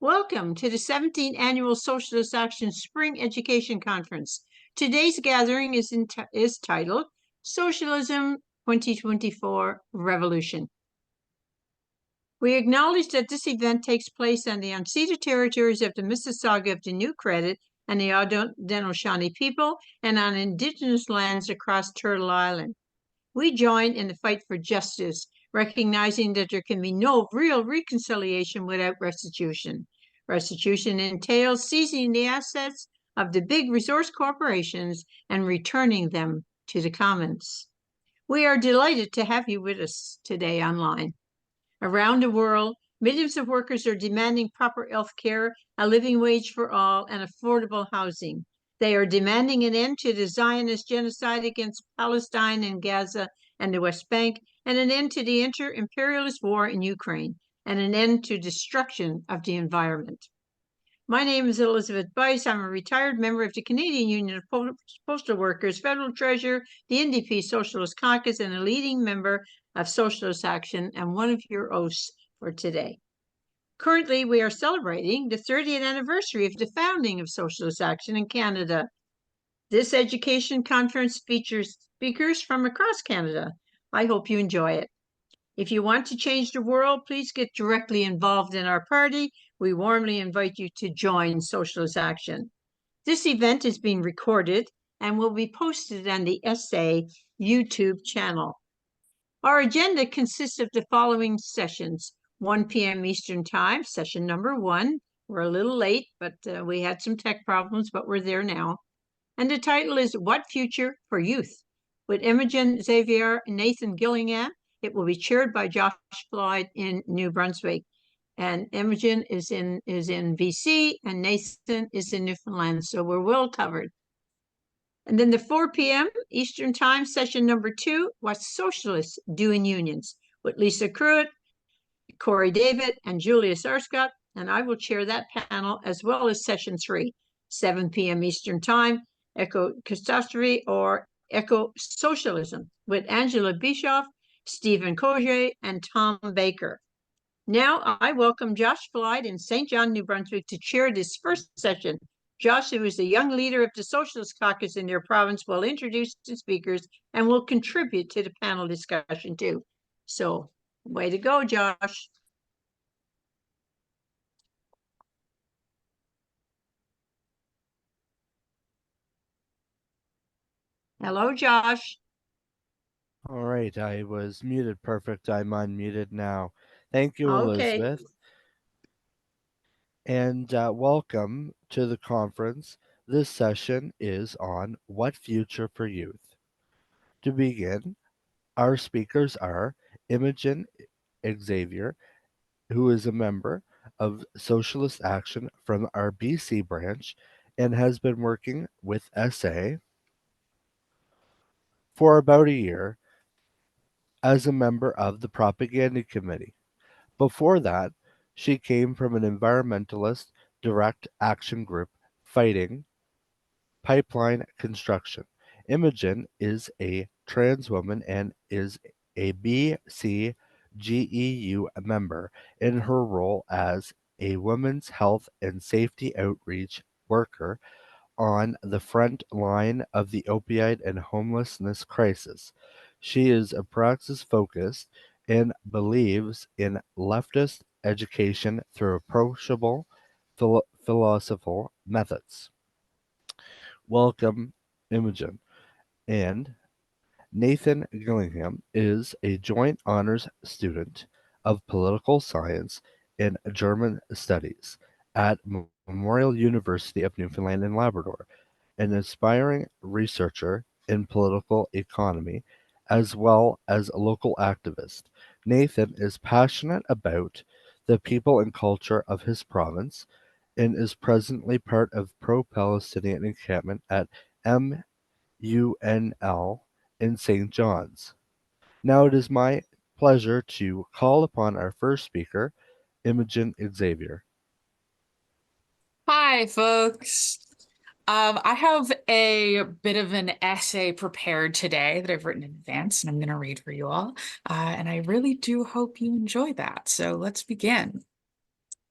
Welcome to the 17th Annual Socialist Action Spring Education Conference. Today's gathering is titled Socialism 2024 Revolution. We acknowledge that this event takes place on the unceded territories of the Mississauga of the New Credit and the Haudenosaunee people and on Indigenous lands across Turtle Island. We join in the fight for justice, recognizing that there can be no real reconciliation without restitution. Restitution entails seizing the assets of the big resource corporations and returning them to the commons. We are delighted to have you with us today online. Around the world, millions of workers are demanding proper health care, a living wage for all, and affordable housing. They are demanding an end to the Zionist genocide against Palestine and Gaza and the West Bank, and an end to the inter-imperialist war in Ukraine, and an end to destruction of the environment. My name is Elizabeth Bice. I'm a retired member of the Canadian Union of Postal Workers, Federal Treasurer, the NDP Socialist Caucus, and a leading member of Socialist Action, and one of your hosts for today. Currently, we are celebrating the 30th anniversary of the founding of Socialist Action in Canada. This education conference features speakers from across Canada. I hope you enjoy it. If you want to change the world, please get directly involved in our party. We warmly invite you to join Socialist Action. This event is being recorded and will be posted on the SA YouTube channel. Our agenda consists of the following sessions: 1 p.m. Eastern Time, session number 1. We're a little late, but we had some tech problems, but we're there now. And the title is What Future for Youth? With Imogen Xavier and Nathan Gillingham. It will be chaired by Josh Floyd in New Brunswick. And Imogen is in BC and Nathan is in Newfoundland. So we're well covered. And then the 4 p.m. Eastern Time, session number 2, What Socialists Do in Unions, with Lisa Cruitt, Corey David, and Julius Arscott. And I will chair that panel, as well as session 3, 7 p.m. Eastern Time, Eco-Catastrophe or Eco-Socialism, with Angela Bischoff, Stephen Coget, and Tom Baker. Now I welcome Josh Floyd in St. John, New Brunswick, to chair this first session. Josh, who is the young leader of the Socialist Caucus in their province, will introduce the speakers and will contribute to the panel discussion too. So, way to go, Josh. Hello, Josh. All right, I was muted. Perfect. I'm unmuted now. Thank you, Okay. Elizabeth. And welcome to the conference. This session is on What Future for Youth. To begin, our speakers are Imogen Xavier, who is a member of Socialist Action from our BC branch and has been working with SA for about a year as a member of the Propaganda Committee. Before that, she came from an environmentalist direct action group fighting pipeline construction. Imogen is a trans woman and is a BCGEU member in her role as a women's health and safety outreach worker on the front line of the opioid and homelessness crisis. She is a praxis-focused and believes in leftist education through approachable philosophical methods. Welcome, Imogen. And Nathan Gillingham is a joint honors student of political science and German studies at Memorial University of Newfoundland and Labrador, an aspiring researcher in political economy, as well as a local activist. Nathan is passionate about the people and culture of his province and is presently part of pro-Palestinian encampment at MUNL in St. John's. Now it is my pleasure to call upon our first speaker, Imogen Xavier. Hi, folks. I have a bit of an essay prepared today that I've written in advance, and I'm going to read for you all. And I really do hope you enjoy that. So let's begin.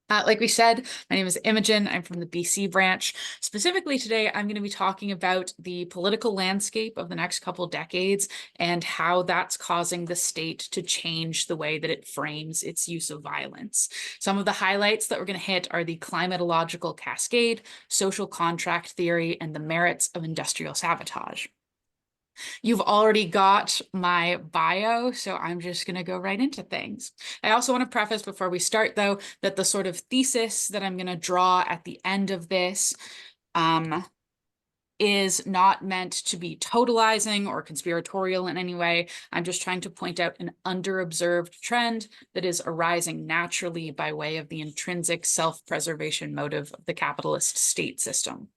Like we said, my name is Imogen. I'm from the BC branch. Specifically today, I'm going to be talking about the political landscape of the next couple decades and how that's causing the state to change the way that it frames its use of violence. Some of the highlights that we're going to hit are the climatological cascade, social contract theory, and the merits of industrial sabotage. You've already got my bio, so I'm just going to go right into things. I also want to preface before we start, though, that the sort of thesis that I'm going to draw at the end of this is not meant to be totalizing or conspiratorial in any way. I'm just trying to point out an underobserved trend that is arising naturally by way of the intrinsic self-preservation motive of the capitalist state system.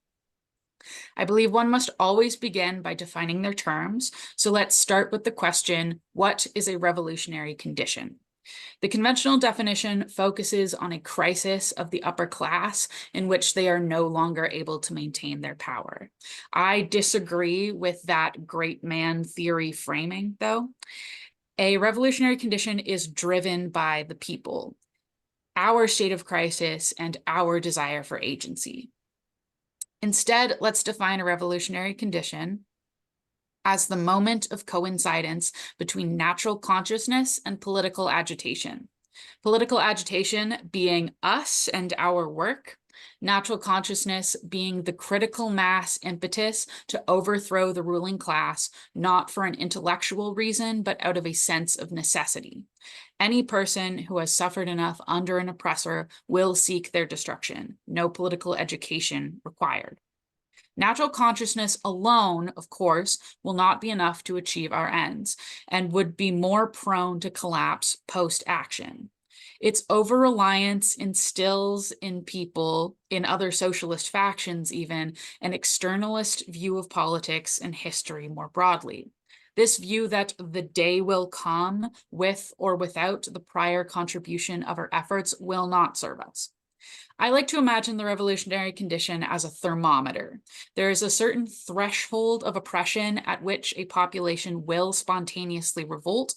I believe one must always begin by defining their terms. So let's start with the question, what is a revolutionary condition? The conventional definition focuses on a crisis of the upper class in which they are no longer able to maintain their power. I disagree with that great man theory framing, though. A revolutionary condition is driven by the people, our state of crisis, and our desire for agency. Instead, let's define a revolutionary condition as the moment of coincidence between natural consciousness and political agitation. Political agitation being us and our work, natural consciousness being the critical mass impetus to overthrow the ruling class, not for an intellectual reason, but out of a sense of necessity. Any person who has suffered enough under an oppressor will seek their destruction. No political education required. Natural consciousness alone, of course, will not be enough to achieve our ends and would be more prone to collapse post-action. Its over-reliance instills in people, in other socialist factions even, an externalist view of politics and history more broadly. This view that the day will come with or without the prior contribution of our efforts will not serve us. I like to imagine the revolutionary condition as a thermometer. There is a certain threshold of oppression at which a population will spontaneously revolt,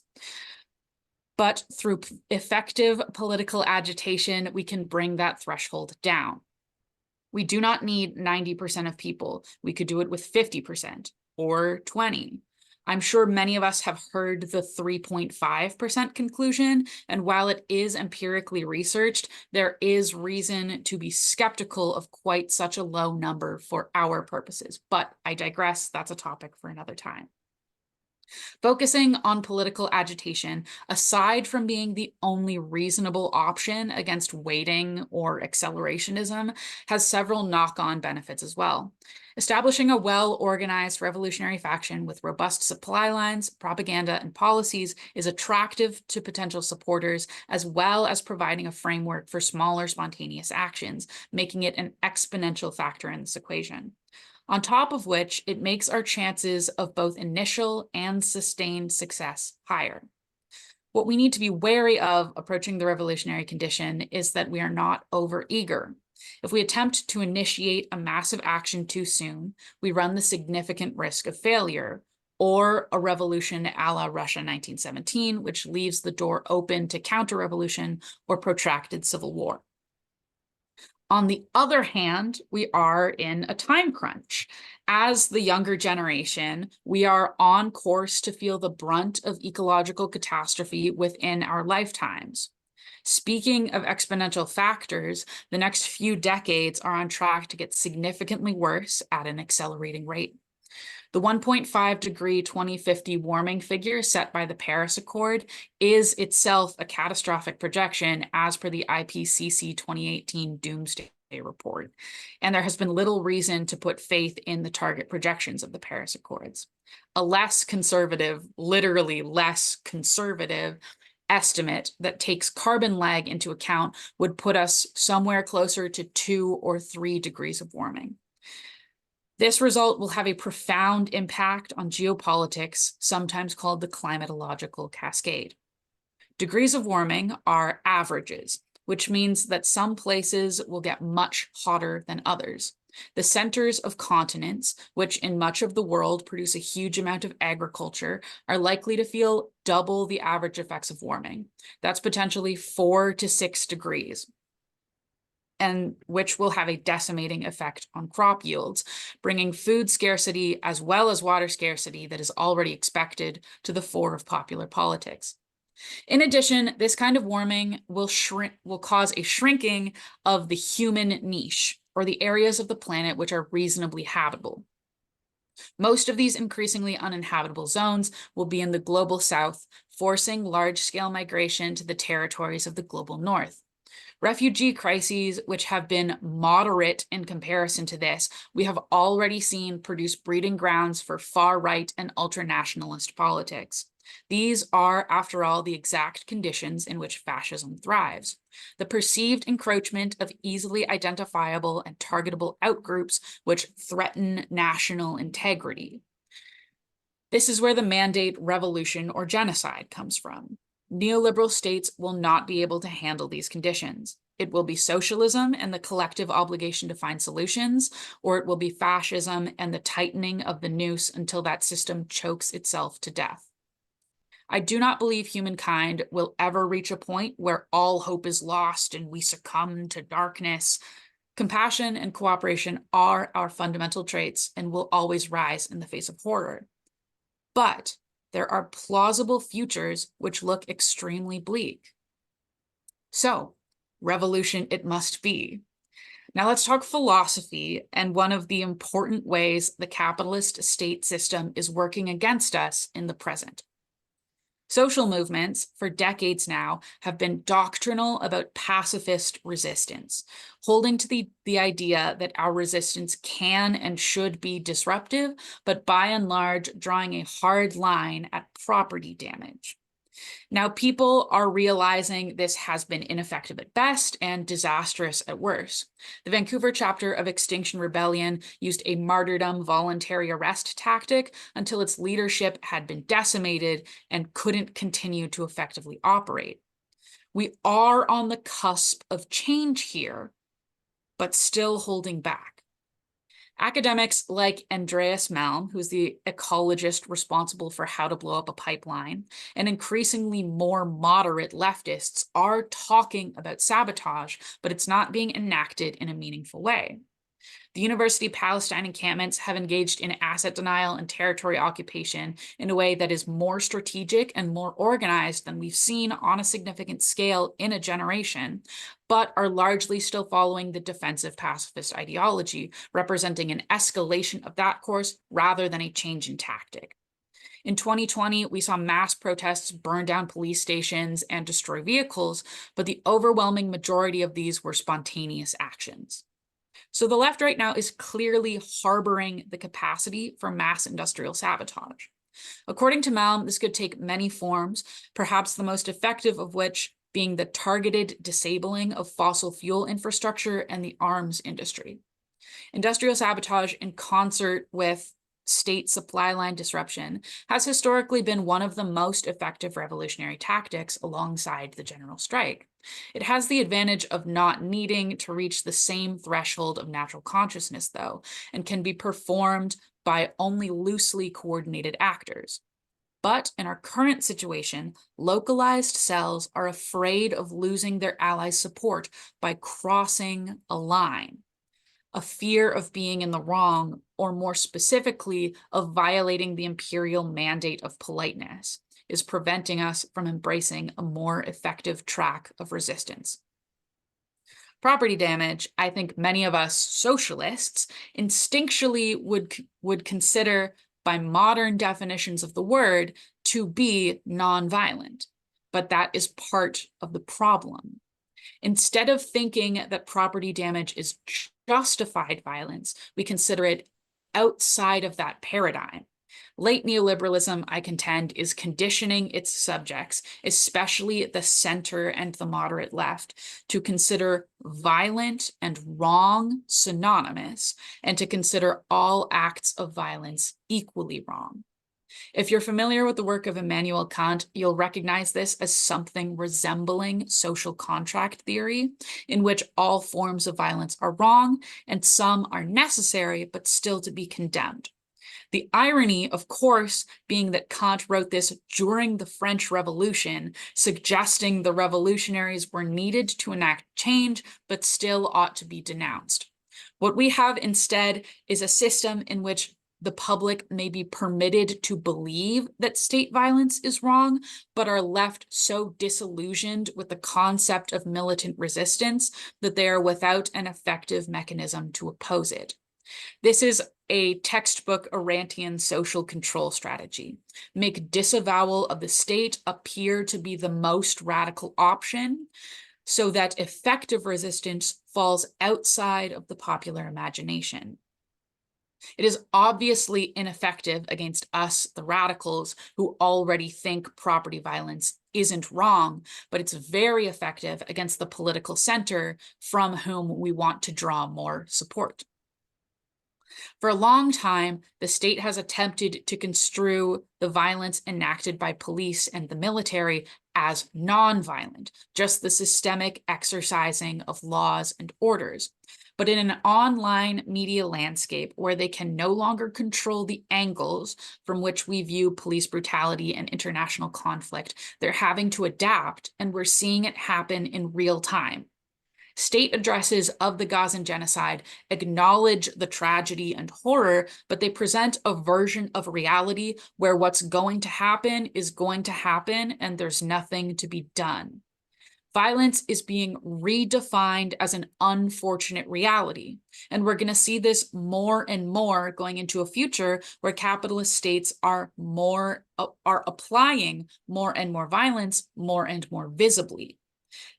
but through effective political agitation, we can bring that threshold down. We do not need 90% of people. We could do it with 50% or 20%. I'm sure many of us have heard the 3.5% conclusion, and while it is empirically researched, there is reason to be skeptical of quite such a low number for our purposes. But I digress, that's a topic for another time. Focusing on political agitation, aside from being the only reasonable option against waiting or accelerationism, has several knock-on benefits as well. Establishing a well-organized revolutionary faction with robust supply lines, propaganda, and policies is attractive to potential supporters, as well as providing a framework for smaller spontaneous actions, making it an exponential factor in this equation. On top of which, it makes our chances of both initial and sustained success higher. What we need to be wary of approaching the revolutionary condition is that we are not overeager. If we attempt to initiate a massive action too soon, we run the significant risk of failure, or a revolution a la Russia 1917, which leaves the door open to counter-revolution or protracted civil war. On the other hand, we are in a time crunch. As the younger generation, we are on course to feel the brunt of ecological catastrophe within our lifetimes. Speaking of exponential factors, the next few decades are on track to get significantly worse at an accelerating rate. The 1.5 degree 2050 warming figure set by the Paris Accord is itself a catastrophic projection as per the IPCC 2018 Doomsday Report, and there has been little reason to put faith in the target projections of the Paris Accords. A less conservative, literally less conservative, estimate that takes carbon lag into account would put us somewhere closer to 2 or 3 degrees of warming. This result will have a profound impact on geopolitics, sometimes called the climatological cascade. Degrees of warming are averages, which means that some places will get much hotter than others. The centers of continents, which in much of the world produce a huge amount of agriculture, are likely to feel double the average effects of warming. That's potentially 4 to 6 degrees. and which will have a decimating effect on crop yields, bringing food scarcity as well as water scarcity that is already expected to the fore of popular politics. In addition, this kind of warming will cause a shrinking of the human niche, or the areas of the planet which are reasonably habitable. Most of these increasingly uninhabitable zones will be in the global south, forcing large-scale migration to the territories of the global north. Refugee crises, which have been moderate in comparison to this, we have already seen produce breeding grounds for far-right and ultra-nationalist politics. These are, after all, the exact conditions in which fascism thrives. The perceived encroachment of easily identifiable and targetable outgroups which threaten national integrity. This is where the mandate revolution or genocide comes from. Neoliberal states will not be able to handle these conditions. It will be socialism and the collective obligation to find solutions, or it will be fascism and the tightening of the noose until that system chokes itself to death. I do not believe humankind will ever reach a point where all hope is lost and we succumb to darkness. Compassion and cooperation are our fundamental traits and will always rise in the face of horror. But there are plausible futures which look extremely bleak. So, revolution it must be. Now let's talk philosophy and one of the important ways the capitalist state system is working against us in the present. Social movements for decades now have been doctrinal about pacifist resistance, holding to the idea that our resistance can and should be disruptive, but by and large drawing a hard line at property damage. Now, people are realizing this has been ineffective at best and disastrous at worst. The Vancouver chapter of Extinction Rebellion used a martyrdom voluntary arrest tactic until its leadership had been decimated and couldn't continue to effectively operate. We are on the cusp of change here, but still holding back. Academics like Andreas Malm, who's the ecologist responsible for how to blow up a pipeline, and increasingly more moderate leftists are talking about sabotage, but it's not being enacted in a meaningful way. The University Palestine encampments have engaged in asset denial and territory occupation in a way that is more strategic and more organized than we've seen on a significant scale in a generation, but are largely still following the defensive pacifist ideology, representing an escalation of that course rather than a change in tactic. In 2020, we saw mass protests burn down police stations and destroy vehicles, but the overwhelming majority of these were spontaneous actions. So the left right now is clearly harboring the capacity for mass industrial sabotage. According to Malm, this could take many forms, perhaps the most effective of which being the targeted disabling of fossil fuel infrastructure and the arms industry. Industrial sabotage in concert with state supply line disruption has historically been one of the most effective revolutionary tactics alongside the general strike. It has the advantage of not needing to reach the same threshold of natural consciousness, though, and can be performed by only loosely coordinated actors. But in our current situation, localized cells are afraid of losing their allies' support by crossing a line. A fear of being in the wrong, or more specifically, of violating the imperial mandate of politeness, is preventing us from embracing a more effective track of resistance. Property damage, I think many of us socialists instinctually would consider, by modern definitions of the word, to be nonviolent, but that is part of the problem. Instead of thinking that property damage is justified violence, we consider it outside of that paradigm. Late neoliberalism, I contend, is conditioning its subjects, especially the center and the moderate left, to consider violent and wrong synonymous, and to consider all acts of violence equally wrong. If you're familiar with the work of Immanuel Kant, you'll recognize this as something resembling social contract theory, in which all forms of violence are wrong and some are necessary but still to be condemned. The irony, of course, being that Kant wrote this during the French Revolution, suggesting the revolutionaries were needed to enact change, but still ought to be denounced. What we have instead is a system in which the public may be permitted to believe that state violence is wrong, but are left so disillusioned with the concept of militant resistance that they are without an effective mechanism to oppose it. This is a textbook Arantian social control strategy. Make disavowal of the state appear to be the most radical option, so that effective resistance falls outside of the popular imagination. It is obviously ineffective against us, the radicals, who already think property violence isn't wrong, but it's very effective against the political center from whom we want to draw more support. For a long time, the state has attempted to construe the violence enacted by police and the military as non-violent, just the systemic exercising of laws and orders. But in an online media landscape where they can no longer control the angles from which we view police brutality and international conflict, they're having to adapt, and we're seeing it happen in real time. State addresses of the Gazan genocide acknowledge the tragedy and horror, but they present a version of reality where what's going to happen is going to happen and there's nothing to be done. Violence is being redefined as an unfortunate reality, and we're going to see this more and more going into a future where capitalist states are applying more and more violence more and more visibly.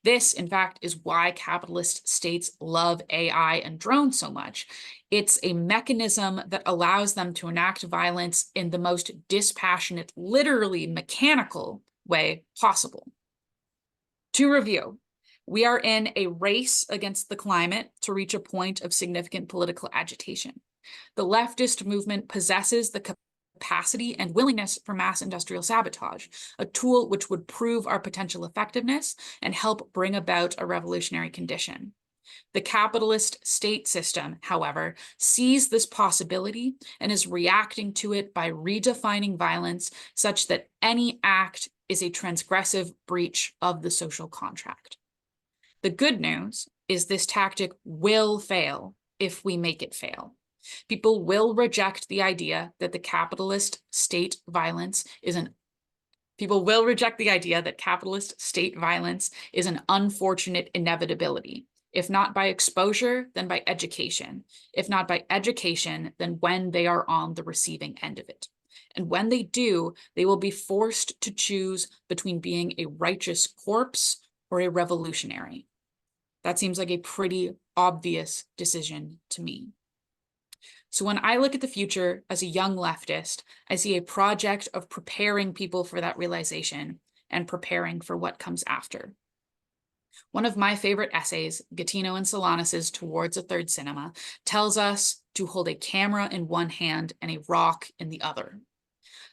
This, in fact, is why capitalist states love AI and drones so much. It's a mechanism that allows them to enact violence in the most dispassionate, literally mechanical way possible. To review, we are in a race against the climate to reach a point of significant political agitation. The leftist movement possesses the capacity and willingness for mass industrial sabotage, a tool which would prove our potential effectiveness and help bring about a revolutionary condition. The capitalist state system, however, sees this possibility and is reacting to it by redefining violence such that any act is a transgressive breach of the social contract. The good news is this tactic will fail if we make it fail. People will reject the idea that the capitalist state violence is an unfortunate inevitability. If not by exposure, then by education. If not by education, then when they are on the receiving end of it. And when they do, they will be forced to choose between being a righteous corpse or a revolutionary. That seems like a pretty obvious decision to me. So when I look at the future as a young leftist, I see a project of preparing people for that realization and preparing for what comes after. One of my favorite essays, Gattino and Solanas' Towards a Third Cinema, tells us to hold a camera in one hand and a rock in the other.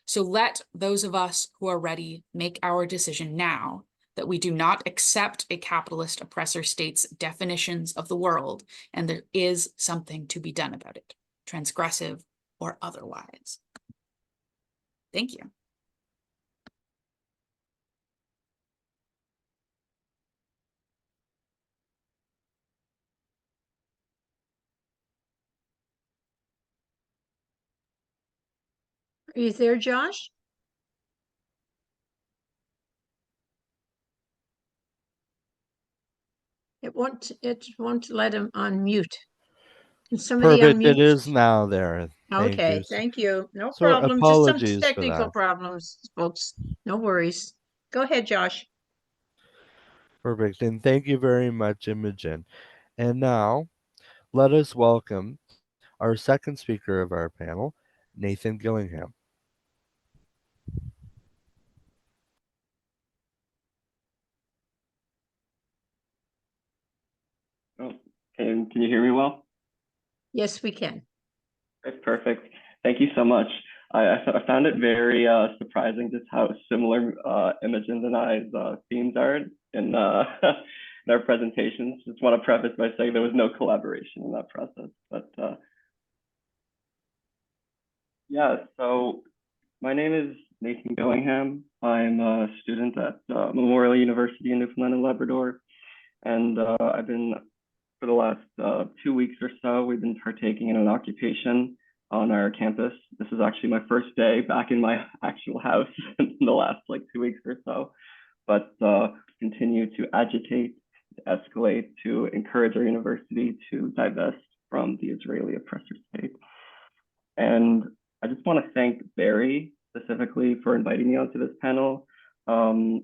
So let those of us who are ready make our decision now that we do not accept a capitalist oppressor state's definitions of the world, and there is something to be done about it, transgressive or otherwise. Thank you. Are you there, Josh? It won't let him unmute. Can somebody Perfect. It unmute? is now there. Thank Okay, you. thank you. No So problem. Just some apologies for technical that. problems, folks. No worries. Go ahead, Josh. Perfect. And thank you very much, Imogen. And now let us welcome our second speaker of our panel, Nathan Gillingham. Oh, can you hear me well? Yes, we can. That's perfect. Thank you so much. I found it very surprising just how similar Imogen and I's themes are in our presentations. Just want to preface by saying there was no collaboration in that process, but Yeah, so my name is Nathan Billingham. I'm a student at Memorial University in Newfoundland and Labrador. And I've been, for the last 2 weeks or so, we've been partaking in an occupation on our campus. This is actually my first day back in my actual house in the last like 2 weeks or so. But continue to agitate, to escalate, to encourage our university to divest from the Israeli oppressor state. And I just want to thank Barry specifically for inviting me onto this panel. I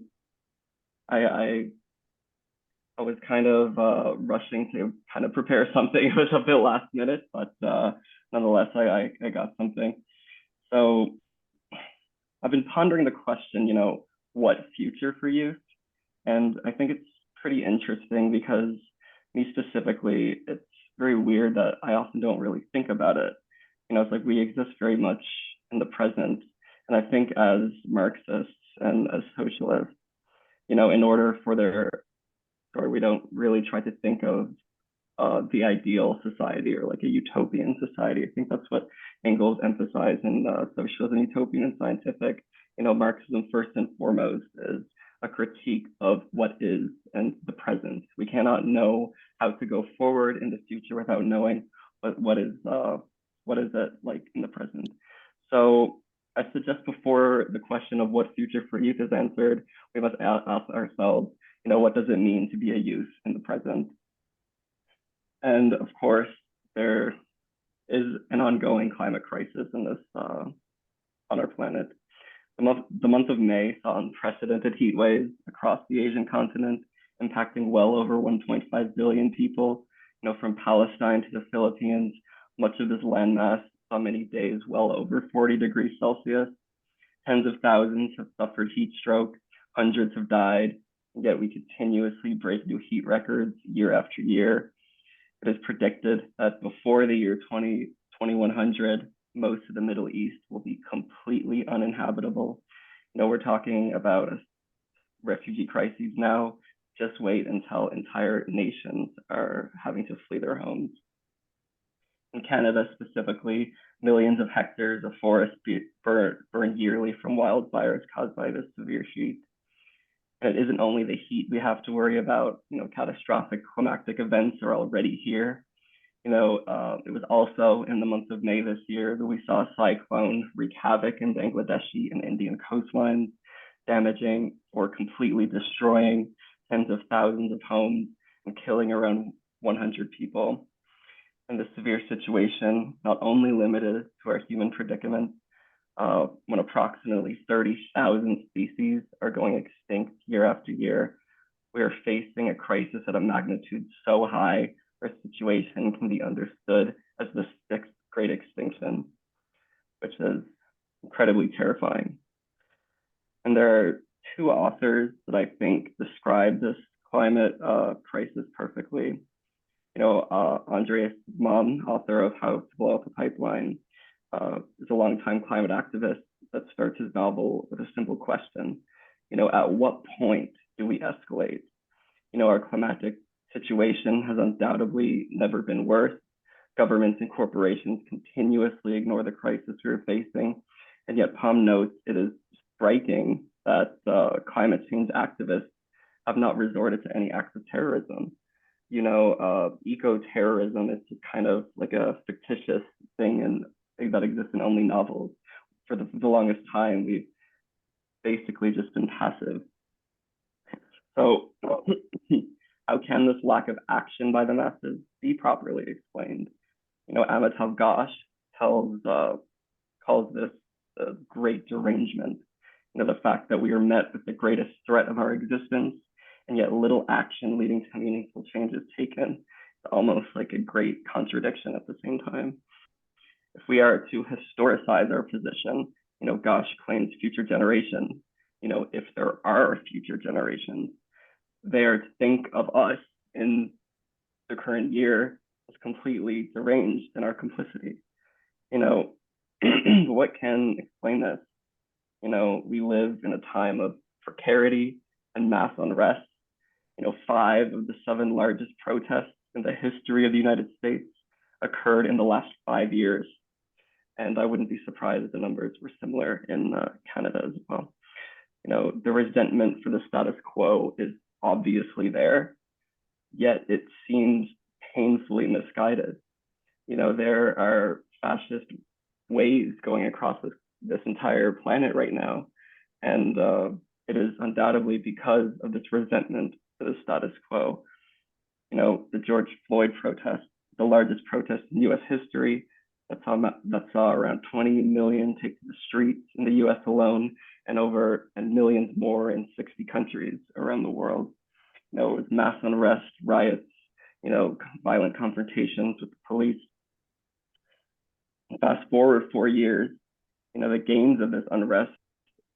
was kind of rushing to kind of prepare something. It was a bit last minute, but nonetheless, I got something. So I've been pondering the question, what future for youth? And I think it's pretty interesting because me specifically, it's very weird that I often don't really think about it. It's like we exist very much in the present. And I think as Marxists and as socialists, in order for we don't really try to think of the ideal society or like a utopian society. I think that's what Engels emphasized in Socialism, Utopian and Scientific. Marxism first and foremost is a critique of what is and the present. We cannot know how to go forward in the future without knowing what is it like in the present. So I suggest before the question of what future for youth is answered, we must ask ourselves, what does it mean to be a youth in the present? And of course, there is an ongoing climate crisis in this on our planet. The month of May saw unprecedented heat waves across the Asian continent, impacting well over 1.5 billion people. From Palestine to the Philippines, much of this landmass saw many days well over 40 degrees Celsius. Tens of thousands have suffered heat stroke, hundreds have died, and yet we continuously break new heat records year after year. It is predicted that before the year 2100, most of the Middle East will be completely uninhabitable. We're talking about refugee crises now. Just wait until entire nations are having to flee their homes. In Canada specifically, millions of hectares of forest burn yearly from wildfires caused by this severe heat. And it isn't only the heat we have to worry about. Catastrophic climatic events are already here. It was also in the month of May this year that we saw a cyclone wreak havoc in Bangladeshi and Indian coastlines, damaging or completely destroying tens of thousands of homes and killing around 100 people. And this severe situation not only limited to our human predicament, when approximately 30,000 species are going extinct year after year, we are facing a crisis at a magnitude so high our situation can be understood as the sixth great extinction, which is incredibly terrifying. And there are two authors that I think describe this climate crisis perfectly. Andreas Mann, author of How to Blow Up a Pipeline, is a longtime climate activist that starts his novel with a simple question. At what point do we escalate? Our climatic situation has undoubtedly never been worse. Governments and corporations continuously ignore the crisis we are facing. And yet Palm notes it is striking that climate change activists have not resorted to any acts of terrorism. Eco-terrorism is just kind of like a fictitious thing that exists in only novels. For the longest time, we've basically just been passive. So how can this lack of action by the masses be properly explained? Amitav Ghosh calls this a great derangement. The fact that we are met with the greatest threat of our existence, and yet little action leading to meaningful changes taken. It's almost like a great contradiction at the same time. If we are to historicize our position, Ghosh claims future generations, if there are future generations, they are to think of us in the current year as completely deranged in our complicity. What can explain this? We live in a time of precarity and mass unrest. 5 of the 7 largest protests in the history of the United States occurred in the last 5 years. And I wouldn't be surprised if the numbers were similar in Canada as well. The resentment for the status quo is obviously there, yet it seems painfully misguided. There are fascist waves going across this entire planet right now. And it is undoubtedly because of this resentment for the status quo. The George Floyd protest, the largest protest in US history, that saw around 20 million take to the streets in the US alone, and millions more in 60 countries around the world. It was mass unrest, riots, violent confrontations with the police. Fast forward 4 years, the gains of this unrest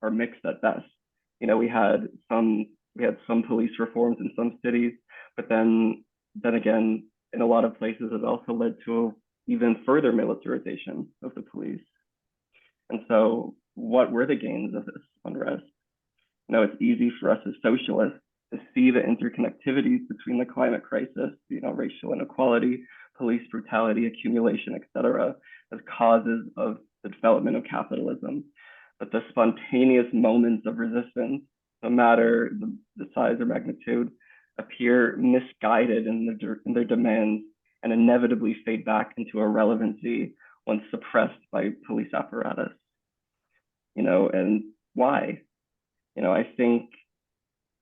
are mixed at best. We had some police reforms in some cities, but then again, in a lot of places, it also led to even further militarization of the police. And so, what were the gains of this unrest? It's easy for us as socialists to see the interconnectivities between the climate crisis, racial inequality, police brutality, accumulation, etc., as causes of the development of capitalism. But the spontaneous moments of resistance, no matter the size or magnitude, appear misguided in their demands and inevitably fade back into irrelevancy once suppressed by police apparatus. And why? I think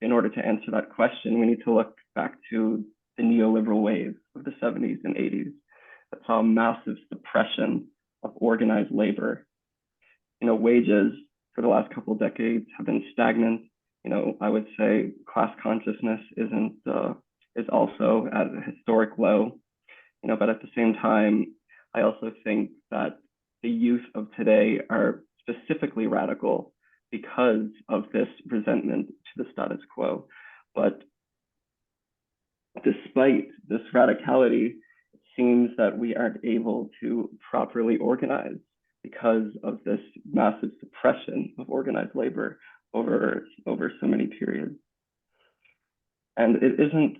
in order to answer that question, we need to look back to the neoliberal wave of the 70s and 80s that saw massive suppression of organized labor. Wages for the last couple of decades have been stagnant. I would say class consciousness is also at a historic low. But at the same time, I also think that the youth of today are specifically radical because of this resentment to the status quo. But despite this radicality, it seems that we aren't able to properly organize because of this massive suppression of organized labor over so many periods. And it isn't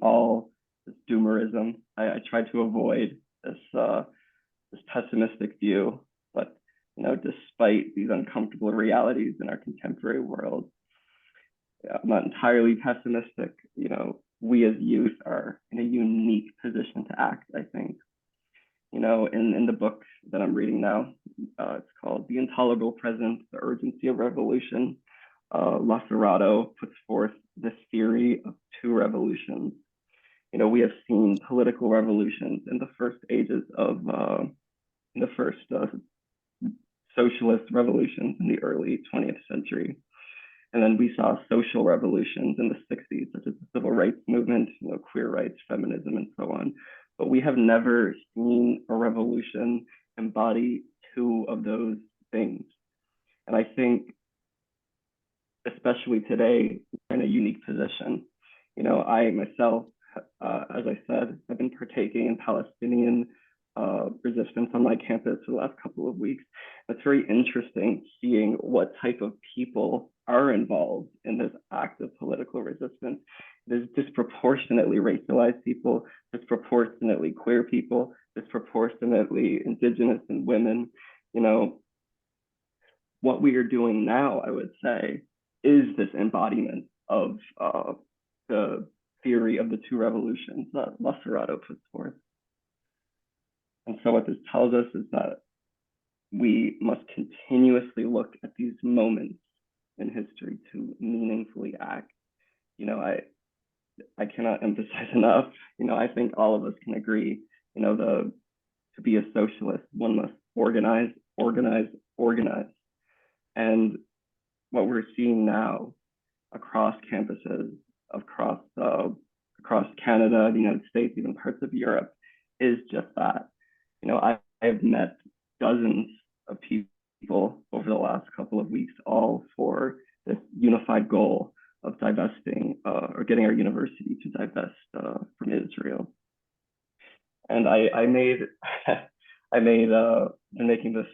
all this doomerism. I try to avoid this pessimistic view, but despite these uncomfortable realities in our contemporary world, I'm not entirely pessimistic. We as youth are in a unique position to act, I think. In the book that I'm reading now, it's called The Intolerable Present, The Urgency of Revolution. Lacerado puts forth this theory of two revolutions. We have seen political revolutions in the first ages of the first socialist revolutions in the early 20th century. And then we saw social revolutions in the 60s, such as the civil rights movement, queer rights, feminism, and so on. But we have never seen a revolution embody two of those things. And I think, especially today, we're in a unique position. I myself, as I said, have been partaking in Palestinian resistance on my campus for the last couple of weeks. It's very interesting seeing what type of people are involved in this act of political resistance. There's disproportionately racialized people, disproportionately queer people, disproportionately indigenous and women. What we are doing now, I would say, is this embodiment of the theory of the two revolutions that Lacerado puts forth. And so what this tells us is that we must continuously look at these moments in history to meaningfully act. I cannot emphasize enough, I think all of us can agree, to be a socialist, one must organize, organize, organize. And what we're seeing now across campuses, across Canada, the United States, even parts of Europe, is just that. I have met dozens of people over the last couple of weeks, all for this unified goal of divesting or getting our university to divest from Israel. And I made been making this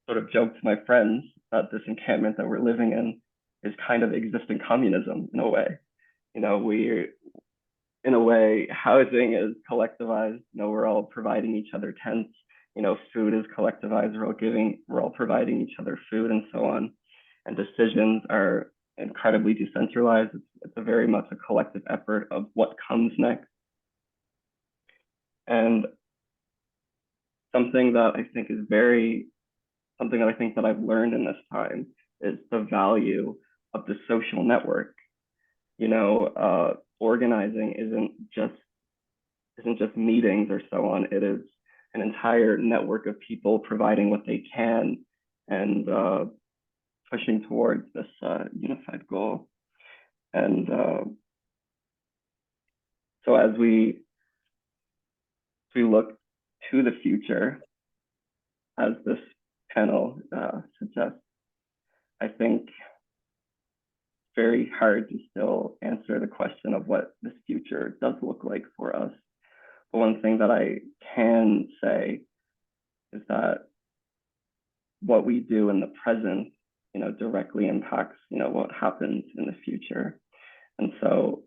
sort of joke to my friends that this encampment that we're living in is kind of existing communism in a way. In a way, housing is collectivized. We're all providing each other tents. food is collectivized. We're all providing each other food and so on. And decisions are incredibly decentralized. It's a very much a collective effort of what comes next. And something that I think that I've learned in this time is the value of the social network. Organizing isn't just meetings or so on. It is an entire network of people providing what they can and pushing towards this unified goal. And so as we look to the future, as this panel suggests, I think it's very hard to still answer the question of what this future does look like for us. But one thing that I can say is that what we do in the present, directly impacts, what happens in the future. And so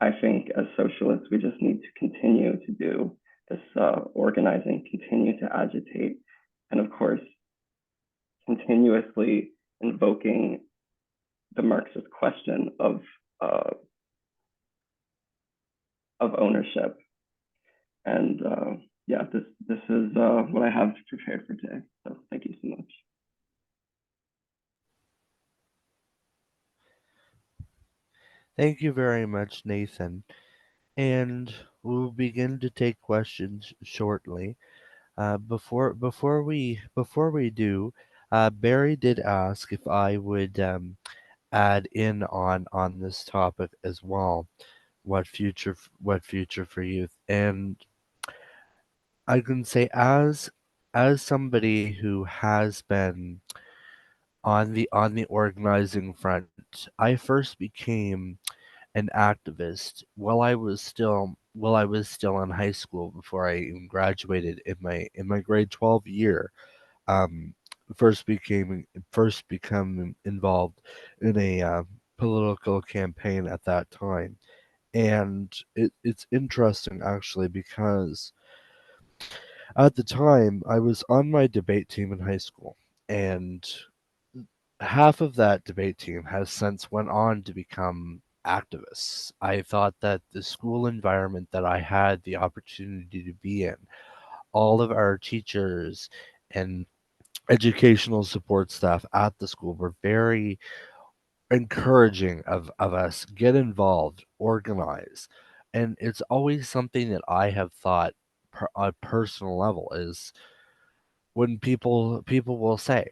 I think as socialists, we just need to continue to do this organizing, continue to agitate, and of course, continuously invoking the Marxist question of ownership. And yeah, this is what I have prepared for today. So thank you so much. Thank you very much, Nathan. And we'll begin to take questions shortly. Before we do, Barry did ask if I would add in on this topic as well. What future for youth? And I can say, as somebody who has been on the organizing front, I first became an activist while I was still in high school before I even graduated in my grade 12 year. Um, first become involved in a political campaign at that time, and it's interesting actually because at the time I was on my debate team in high school, and half of that debate team has since went on to become activists. I thought that the school environment that I had the opportunity to be in, all of our teachers and educational support staff at the school were very encouraging of us get involved, organize. And it's always something that I have thought on a personal level is when people will say,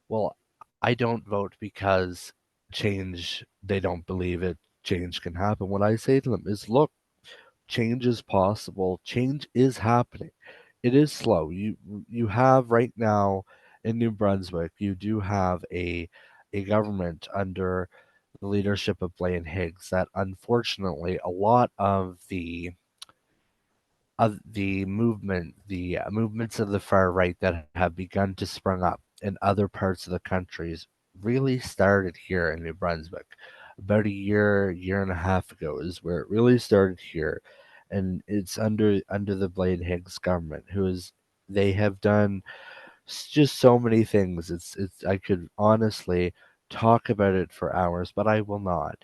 "Well, I don't vote because change they don't believe change can happen." What I say to them is, "Look, change is possible. Change is happening. It is slow. You have right now in New Brunswick, you do have a government under the leadership of Blaine Higgs that unfortunately a lot of the movements of the far right that have begun to sprung up in other parts of the countries really started here in New Brunswick. About a year and a half ago is where it really started here, and it's under the Blaine Higgs government, they have done just so many things. It's I could honestly talk about it for hours, but I will not.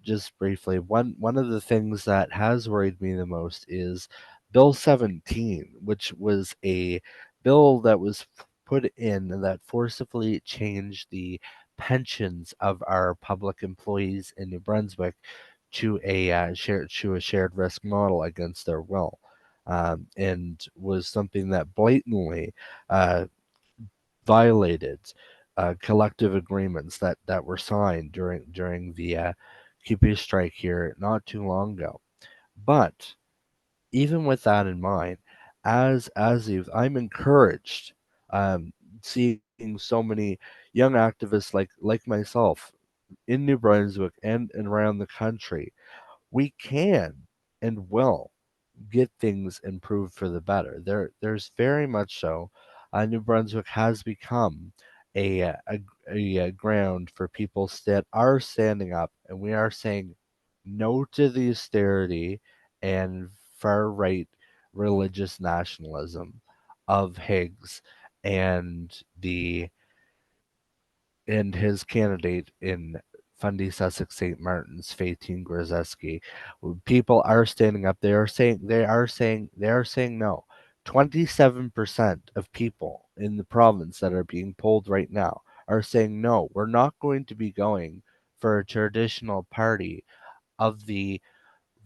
Just briefly, one of the things that has worried me the most is Bill 17, which was a bill that was put in that forcibly changed the pensions of our public employees in New Brunswick to a shared risk model against their will, and was something that blatantly uh, violated collective agreements that were signed during the QP strike here not too long ago. But even with that in mind, as youth, I'm encouraged um, seeing so many young activists like myself in New Brunswick and around the country. We can and will get things improved for the better. There's very much so. New Brunswick has become a ground for people that are standing up, and we are saying no to the austerity and far right religious nationalism. of Higgs and his candidate in Fundy Sussex St. Martin's, Faitine Grzeski. People are standing up. They are saying no. 27% of people in the province that are being polled right now are saying no. We're not going to be going for a traditional party of the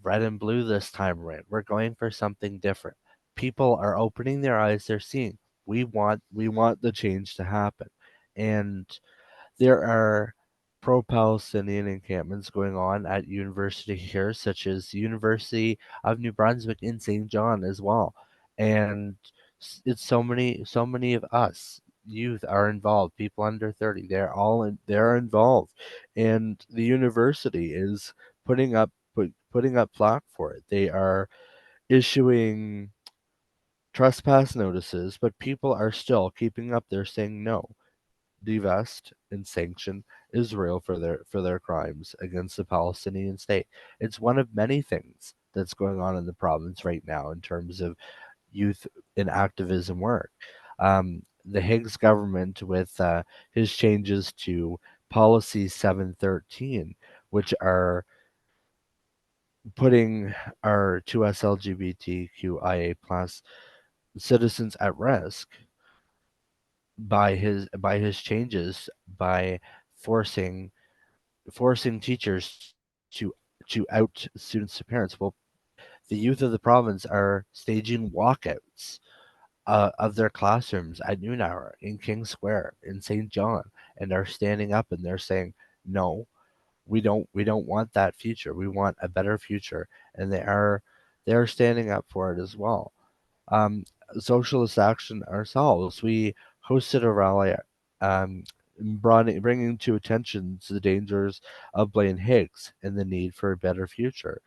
red and blue this time around. We're going for something different. People are opening their eyes. They're seeing we want the change to happen. And there are pro-Palestinian encampments going on at university here, such as the University of New Brunswick in St. John as well. And it's so many of us youth are involved. People under 30, they're involved, and the university is putting up plaque for it. They are issuing trespass notices, but people are still keeping up there saying no, divest and sanction Israel for their crimes against the Palestinian state. It's one of many things that's going on in the province right now in terms of youth and activism work. The Higgs government, with his changes to Policy 713, which are putting our 2S LGBTQIA plus citizens at risk by his changes, by forcing teachers to out students to parents. Well, the youth of the province are staging walkouts of their classrooms at noon hour in King Square in St. John, and are standing up and they're saying, no, we don't want that future. We want a better future, and they are standing up for it as well. um, Socialist Action ourselves, we hosted a rally, bringing to attention the dangers of Blaine Higgs and the need for a better future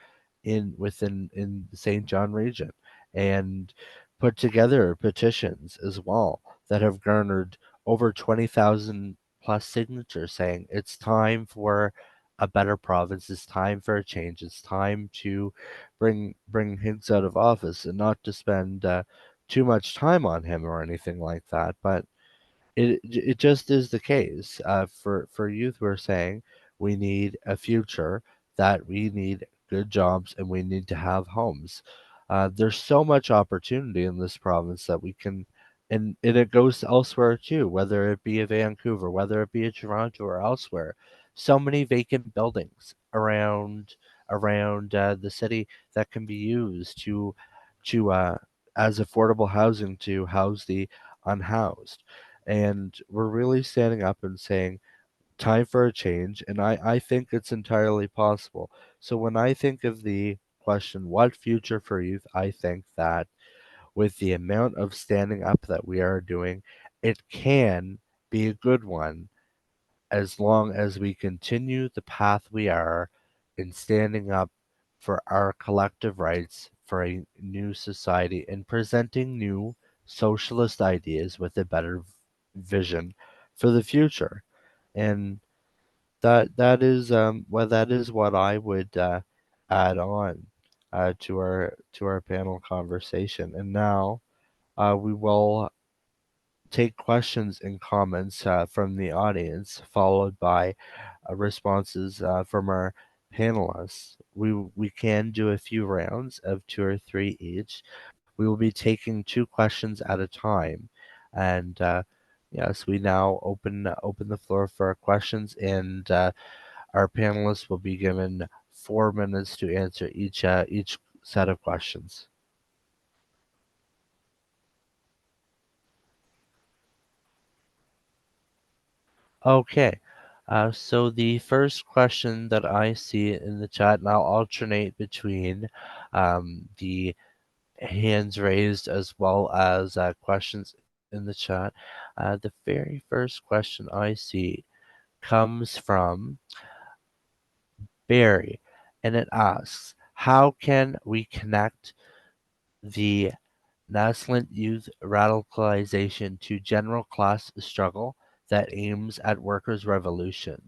in the St. John region, and put together petitions as well that have garnered over 20,000 plus signatures saying it's time for a better province, it's time for a change, it's time to bring Higgs out of office, and not to spend too much time on him or anything like that. But it just is the case. For youth, we're saying we need a future, that we need good jobs, and we need to have homes. There's so much opportunity in this province that we can, and it goes elsewhere too, whether it be a Vancouver, whether it be a Toronto or elsewhere. So many vacant buildings around the city that can be used to as affordable housing to house the unhoused. And we're really standing up and saying, time for a change. And I think it's entirely possible. So when I think of the question, what future for youth, I think that with the amount of standing up that we are doing, it can be a good one, as long as we continue the path we are in standing up for our collective rights for a new society and presenting new socialist ideas with a better vision for the future. And that is what I would add on to our panel conversation. And now we will take questions and comments from the audience, followed by responses from our panelists. We can do a few rounds of 2 or 3 each. We will be taking 2 questions at a time, and yes, we now open the floor for questions, and our panelists will be given 4 minutes to answer each set of questions. Okay. So the first question that I see in the chat, and I'll alternate between the hands raised as well as questions in the chat. The very first question I see comes from Barry, and it asks, how can we connect the nascent youth radicalization to general class struggle that aims at workers' revolution?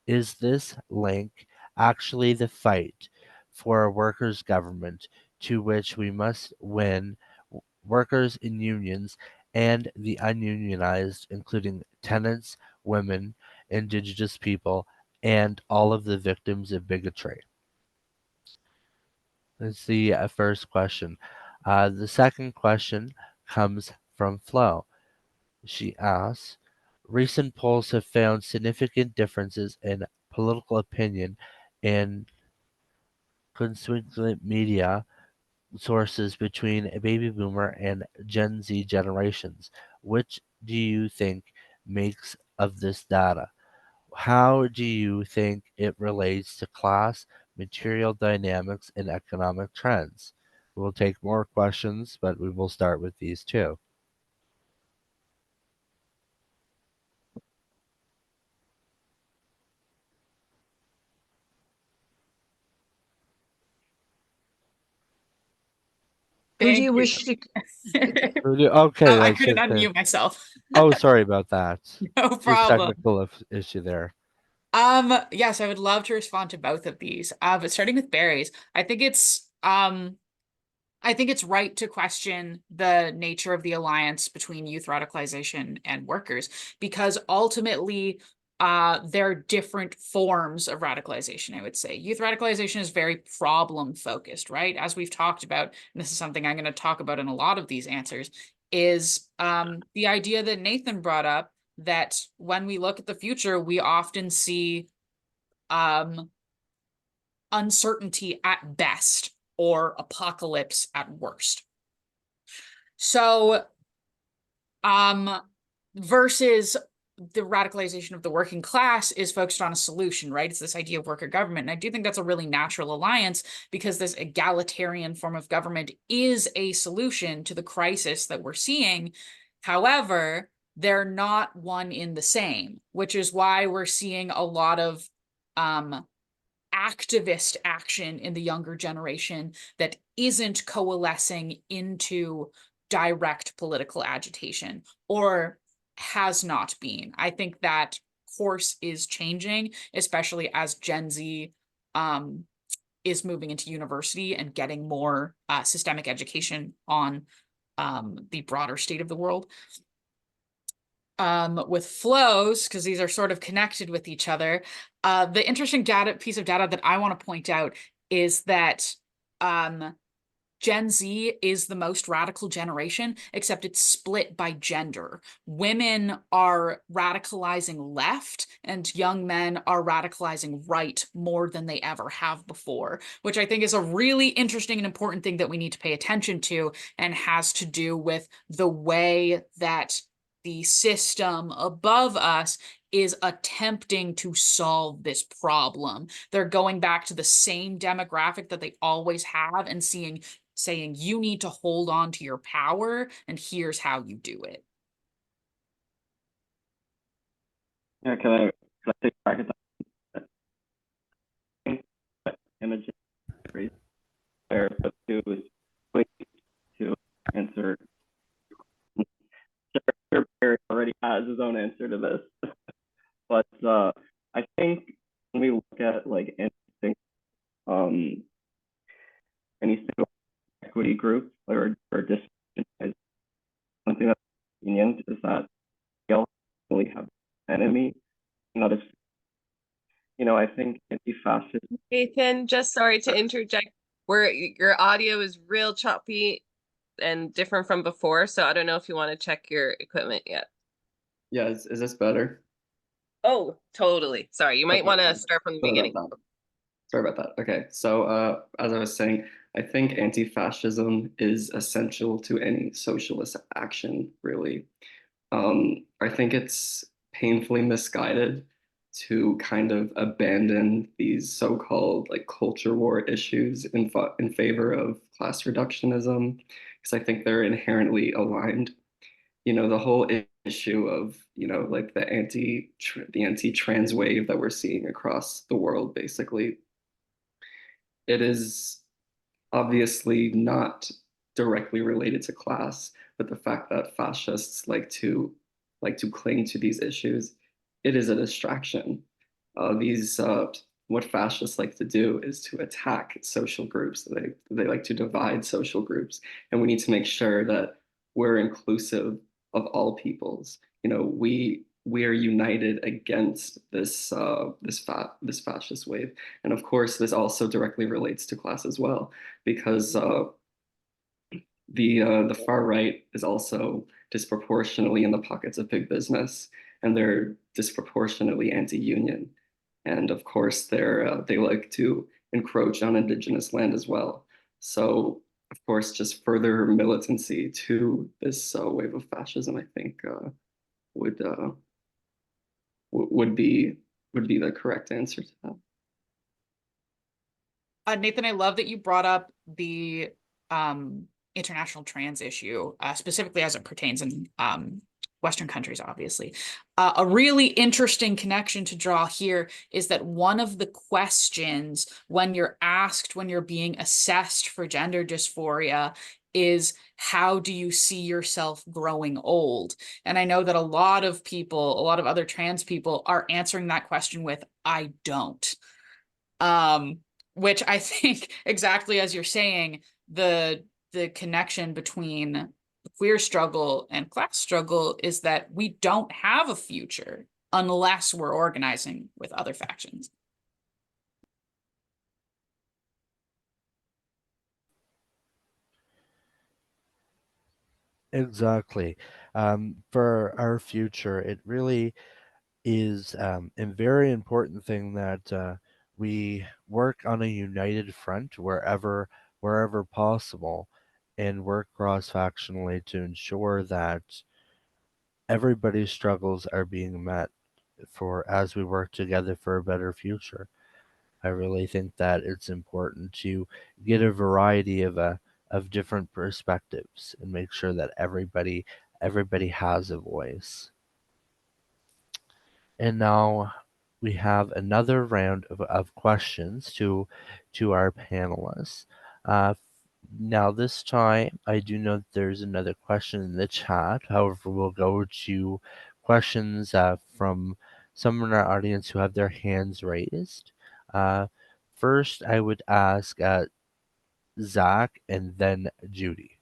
Is this link actually the fight for a workers' government to which we must win workers in unions and the ununionized, including tenants, women, indigenous people, and all of the victims of bigotry? That's the first question. The second question comes from Flo. She asks, recent polls have found significant differences in political opinion in constituent media sources between a baby boomer and Gen Z generations. Which do you think makes of this data? How do you think it relates to class, material dynamics, and economic trends? We'll take more questions, but we will start with these two. Who do Thank you you. wish to? Okay, I that's couldn't just unmute myself. oh, sorry about that. No Just problem. technical issue there. Yes, I would love to respond to both of these. But starting with berries, I think it's right to question the nature of the alliance between youth radicalization and workers, because ultimately, they're different forms of radicalization, I would say. Youth radicalization is very problem focused, right? As we've talked about, and this is something I'm going to talk about in a lot of these answers, is the idea that Nathan brought up, that when we look at the future, we often see uncertainty at best or apocalypse at worst. So, versus the radicalization of the working class is focused on a solution, right? It's this idea of worker government. And I do think that's a really natural alliance, because this egalitarian form of government is a solution to the crisis that we're seeing. However, they're not one in the same, which is why we're seeing a lot of activist action in the younger generation that isn't coalescing into direct political agitation, or has not been. I think that course is changing, especially as Gen Z is moving into university and getting more systemic education on the broader state of the world. With flows, because these are sort of connected with each other, the interesting piece of data that I want to point out is that Gen Z is the most radical generation, except it's split by gender. Women are radicalizing left, and young men are radicalizing right more than they ever have before, which I think is a really interesting and important thing that we need to pay attention to, and has to do with the way that the system above us is attempting to solve this problem. They're going back to the same demographic that they always have and saying, you need to hold on to your power, and here's how you do it. Yeah, can I take back at that image there, but to answer? Barry already has his own answer to this, but I think when we look at like anything, any single equity group or disadvantaged, one thing that's convenient is that we all really have an enemy, not as I think anti-fascist. Nathan, just sorry to interject. Your audio is real choppy and different from before, so I don't know if you want to check your equipment yet. Yeah, is this better? Oh, totally. Sorry, you might want to start from the beginning. Sorry about that. Okay, so as I was saying, I think anti-fascism is essential to any socialist action, really. I think it's painfully misguided to kind of abandon these so-called like culture war issues in favor of class reductionism, because I think they're inherently aligned. The whole issue of like the anti-trans wave that we're seeing across the world, basically, it is obviously not directly related to class, but the fact that fascists like to cling to these issues, it is a distraction. What fascists like to do is to attack social groups. They like to divide social groups, and we need to make sure that we're inclusive of all peoples. You know, we are united against this this fascist wave, and of course, this also directly relates to class as well, because the far right is also disproportionately in the pockets of big business, and they're disproportionately anti-union, and of course they like to encroach on indigenous land as well. So of course, just further militancy to this wave of fascism, I think, would would be the correct answer to that. Nathan, I love that you brought up the international trans issue, specifically as it pertains in Western countries, obviously. A really interesting connection to draw here is that one of the questions when you're asked, when you're being assessed for gender dysphoria, is how do you see yourself growing old? And I know that a lot of people, a lot of other trans people are answering that question with, I don't. Which I think, exactly as you're saying, the connection between the queer struggle and class struggle is that we don't have a future unless we're organizing with other factions. Exactly. For our future, it really is a very important thing that we work on a united front wherever possible, and work cross-factionally to ensure that everybody's struggles are being met for as we work together for a better future. I really think that it's important to get a variety of different perspectives and make sure that everybody has a voice. And now we have another round of questions to our panelists. Uh, Now this time, I do know that there's another question in the chat. However, we'll go to questions from some in our audience who have their hands raised. Uh, First, I would ask Zach and then Judy.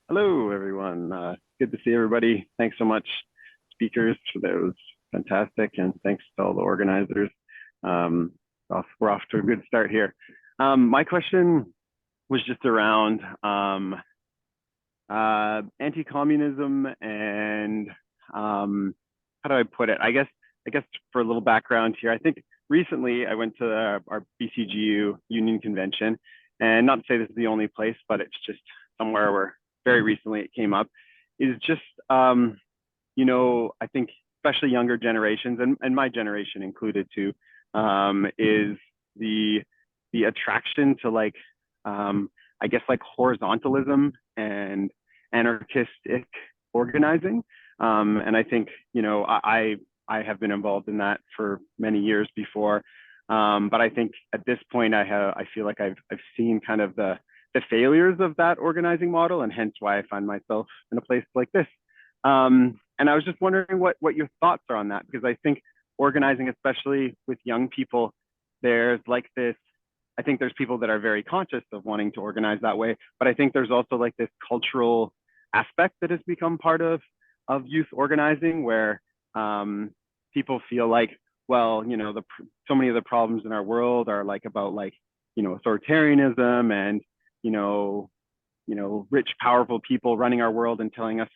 Hello, everyone. Good to see everybody. Thanks so much, speakers. That was fantastic, and thanks to all the organizers. We're off to a good start here. My question was just around anti-communism and how do I put it? I guess for a little background here, I think recently I went to our BCGU Union Convention, and not to say this is the only place, but it's just somewhere where very recently it came up, is just, you know, I think especially younger generations, and my generation included too, is the attraction to like, I guess like horizontalism and anarchistic organizing. And I think, you know, I have been involved in that for many years before. But I think at this point I feel like I've seen kind of the failures of that organizing model, and hence why I find myself in a place like this. And I was just wondering what your thoughts are on that, because I think organizing, especially with young people, there's like this, I think there's people that are very conscious of wanting to organize that way, but I think there's also like this cultural aspect that has become part of youth organizing, where people feel like, well, you know, so many of the problems in our world are like about like, you know, authoritarianism and, you know, rich, powerful people running our world and telling us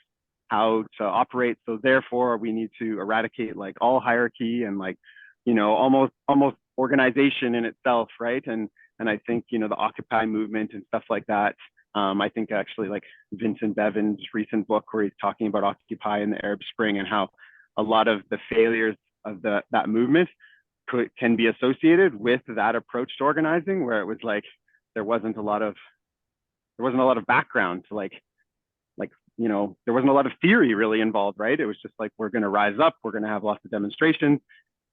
how to operate. So therefore we need to eradicate like all hierarchy and like, you know, almost organization in itself, right? And I think, you know, the Occupy movement and stuff like that. I think actually like Vincent Bevan's recent book where he's talking about Occupy and the Arab Spring and how a lot of the failures of that movement can be associated with that approach to organizing, where it was like there wasn't a lot of background to like, you know, there wasn't a lot of theory really involved, right? It was just like, we're going to rise up, we're going to have lots of demonstrations,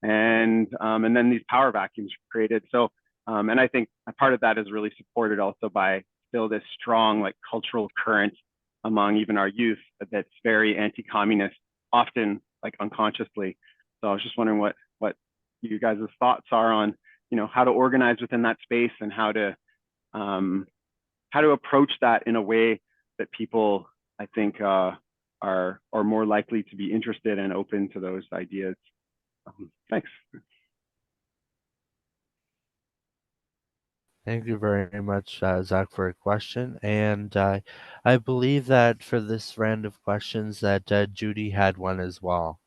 and then these power vacuums were created. So, and I think a part of that is really supported also by still this strong like cultural current among even our youth that's very anti-communist, often like unconsciously. So I was just wondering what you guys' thoughts are on, you know, how to organize within that space and how to to approach that in a way that people, I think, are more likely to be interested and open to those ideas. Thanks. Thank you very much, Zach, for your question. And I believe that for this round of questions that Judy had one as well.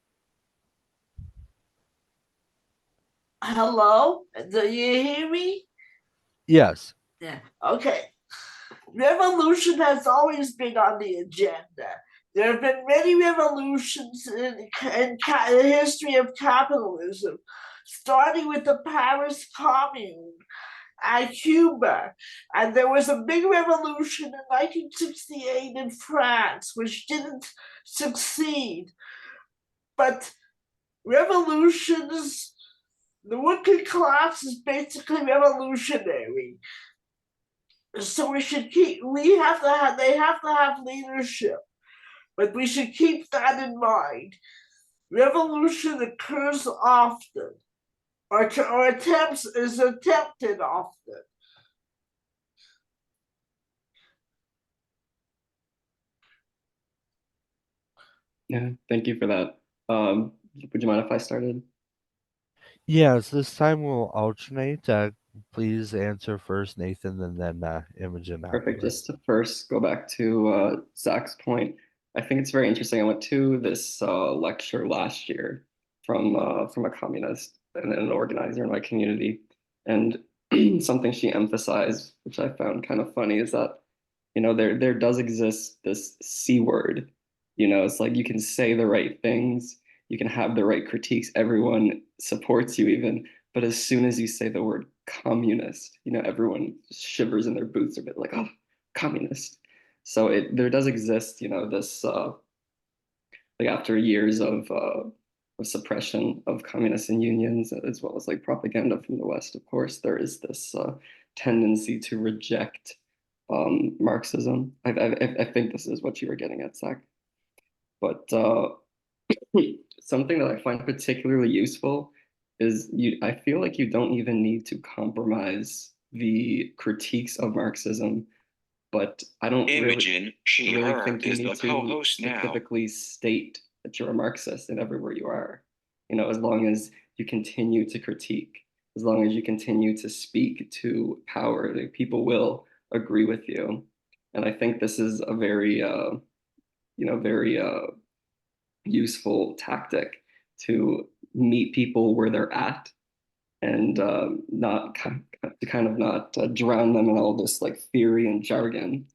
Hello? Do you hear me? Yes. Yeah. Okay. Revolution has always been on the agenda. There have been many revolutions in the history of capitalism, starting with the Paris Commune and Cuba. And there was a big revolution in 1968 in France, which didn't succeed. But revolutions, the working class is basically revolutionary. So they have to have leadership, but we should keep that in mind. Revolution occurs often, or is attempted often. Yeah, thank you for that. Would you mind if I started? Yes, this time we'll alternate. Please answer first, Nathan, and then Imogen Perfect. afterwards. Just to first go back to Zach's point, I think it's very interesting. I went to this lecture last year from a communist and an organizer in my community, and something she emphasized, which I found kind of funny, is that there does exist this C word. It's like you can say the right things, you can have the right critiques, everyone supports you even, but as soon as you say the word communist, everyone shivers in their boots a bit, like, oh, communist. So there does exist, this like after years of suppression of communists and unions, as well as like propaganda from the West, of course, there is this tendency to reject Marxism. I think this is what you were getting at, Zach. But something that I find particularly useful is I feel like you don't even need to compromise the critiques of Marxism, but I don't Imogen, she, really her think you is need the to co-host now. specifically state that you're a Marxist and everywhere you are. As long as you continue to critique, as long as you continue to speak to power, people will agree with you. And I think this is a very, very useful tactic to meet people where they're at, and not drown them in all this like theory and jargon,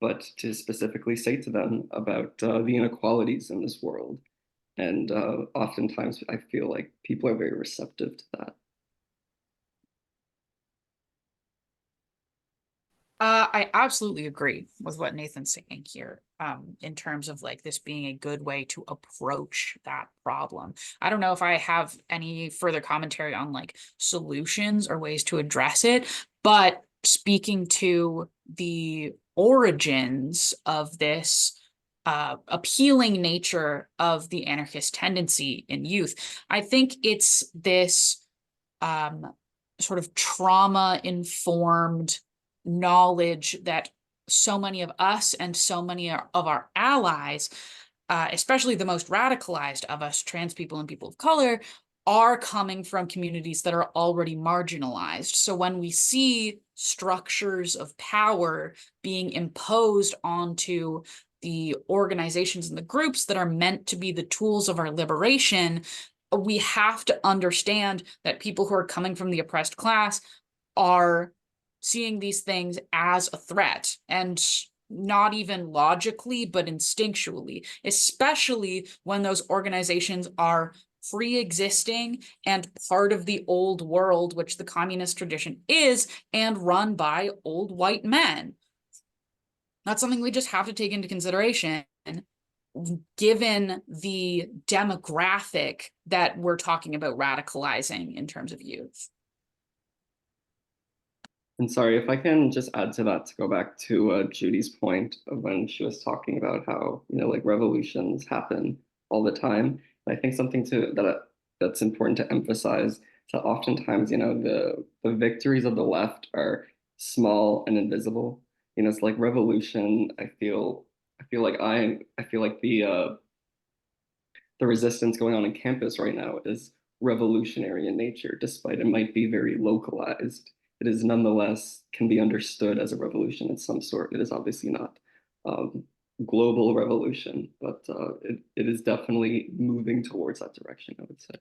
but to specifically say to them about the inequalities in this world. And oftentimes I feel like people are very receptive to that. I absolutely agree with what Nathan's saying here, in terms of like this being a good way to approach that problem. I don't know if I have any further commentary on like solutions or ways to address it, but speaking to the origins of this appealing nature of the anarchist tendency in youth, I think it's this sort of trauma-informed knowledge that so many of us and so many of our allies, especially the most radicalized of us, trans people and people of color, are coming from communities that are already marginalized. So when we see structures of power being imposed onto the organizations and the groups that are meant to be the tools of our liberation, we have to understand that people who are coming from the oppressed class are seeing these things as a threat, and not even logically, but instinctually, especially when those organizations are pre-existing and part of the old world, which the communist tradition is, and run by old white men. That's something we just have to take into consideration, given the demographic that we're talking about radicalizing in terms of youth. And sorry, if I can just add to that, to go back to Judy's point of when she was talking about how, like revolutions happen all the time. And I think something that's important to emphasize, that oftentimes, the victories of the left are small and invisible. you know, it's like revolution. I feel like the resistance going on campus right now is revolutionary in nature, despite it might be very localized. It is nonetheless can be understood as a revolution of some sort. It is obviously not global revolution, but it is definitely moving towards that direction, I would say.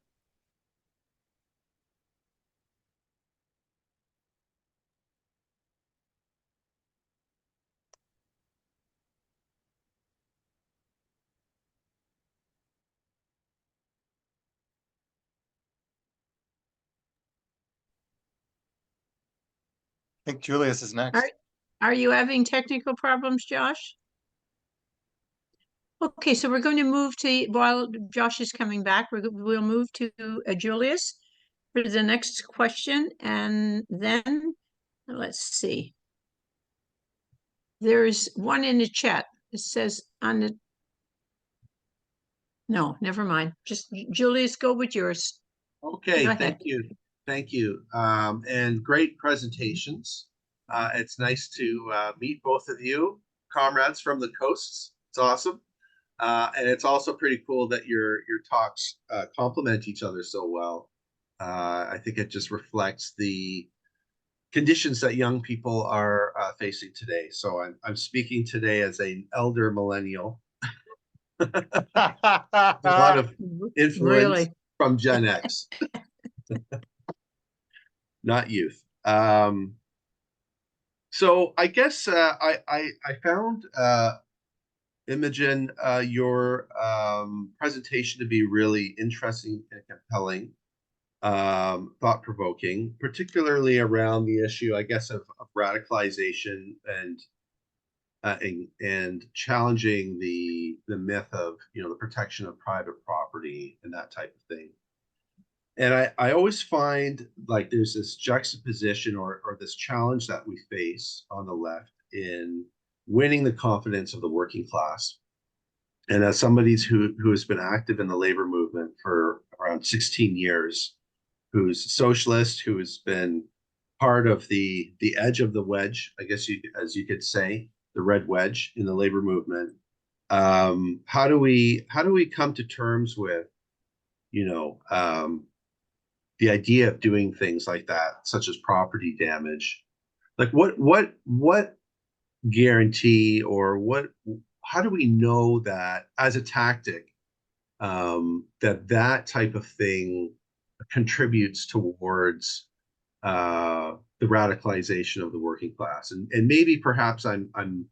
I think Julius is next. Are you having technical problems, Josh? Okay, so we're going to move to, while Josh is coming back, we'll move to Julius for the next question, and then let's see. There's one in the chat. It says on the. No, never mind. Just Julius, go with yours. Okay, Go thank ahead. you. Thank you. And great presentations. It's nice to meet both of you, comrades from the coasts. It's awesome. And it's also pretty cool that your talks complement each other so well. I think it just reflects the conditions that young people are facing today. So I'm speaking today as an elder millennial. A lot of influence Really? from Gen X, not youth. So I guess I found Imogen, your presentation to be really interesting and compelling, thought-provoking, particularly around the issue, I guess, of radicalization and challenging the myth of, you know, the protection of private property and that type of thing. And I always find like there's this juxtaposition or this challenge that we face on the left in winning the confidence of the working class. And as somebody who has been active in the labor movement for around 16 years, who's a socialist, who has been part of the edge of the wedge, I guess as you could say, the red wedge in the labor movement. How do we come to terms with, you know, the idea of doing things like that, such as property damage? Like what guarantee or how do we know that as a tactic that type of thing contributes towards the radicalization of the working class? And maybe perhaps I'm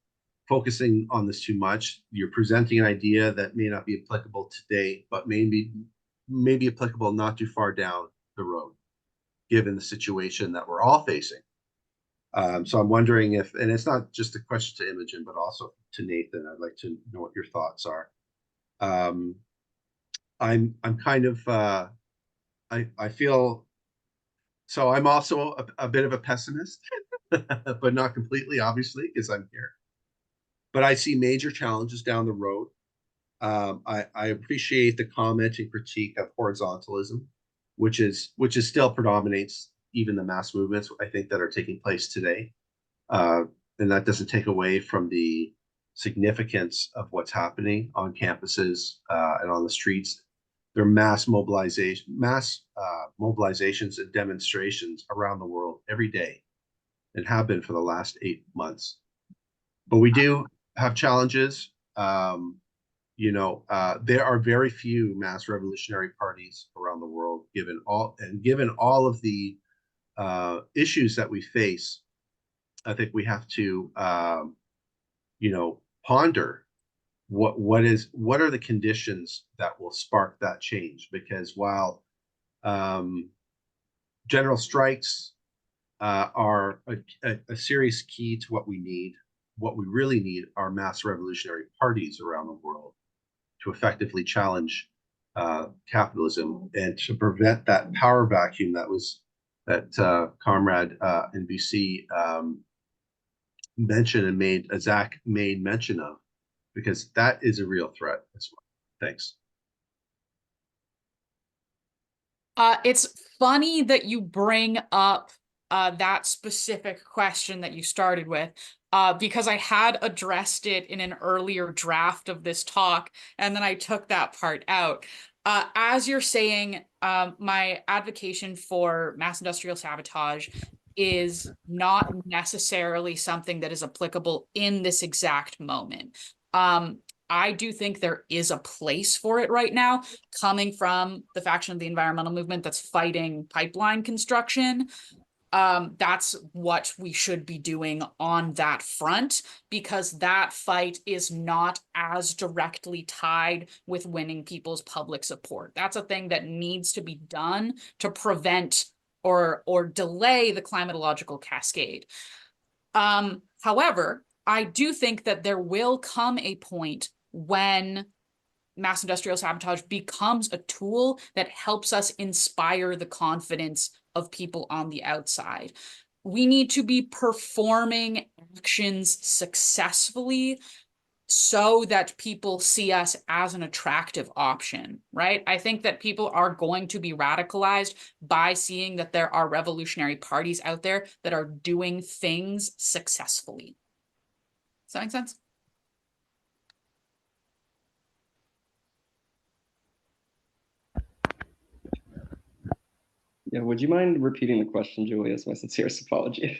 focusing on this too much. You're presenting an idea that may not be applicable today, but maybe applicable not too far down the road, given the situation that we're all facing. So I'm wondering if, and it's not just a question to Imogen, but also to Nathan, I'd like to know what your thoughts are. I'm kind of, I feel, so I'm also a bit of a pessimist, but not completely, obviously, because I'm here. But I see major challenges down the road. I appreciate the comment and critique of horizontalism, which still predominates even the mass movements, I think, that are taking place today. And that doesn't take away from the significance of what's happening on campuses and on the streets. There are mass mobilizations and demonstrations around the world every day, and have been for the last 8 months. But we do have challenges. You know, there are very few mass revolutionary parties around the world, given all of the issues that we face. I think we have to, you know, ponder what are the conditions that will spark that change? Because while general strikes are a serious key to what we need, what we really need are mass revolutionary parties around the world to effectively challenge capitalism and to prevent that power vacuum that comrade in BC mentioned and Zach made mention of, because that is a real threat as well. Thanks. It's funny that you bring up that specific question that you started with, because I had addressed it in an earlier draft of this talk, and then I took that part out. As you're saying, my advocation for mass industrial sabotage is not necessarily something that is applicable in this exact moment. I do think there is a place for it right now, coming from the faction of the environmental movement that's fighting pipeline construction. That's what we should be doing on that front, because that fight is not as directly tied with winning people's public support. That's a thing that needs to be done to prevent or delay the climatological cascade. However, I do think that there will come a point when mass industrial sabotage becomes a tool that helps us inspire the confidence of people on the outside. We need to be performing actions successfully so that people see us as an attractive option, right? I think that people are going to be radicalized by seeing that there are revolutionary parties out there that are doing things successfully. Does that make sense? Yeah, would you mind repeating the question, Julia? It's my sincerest apology.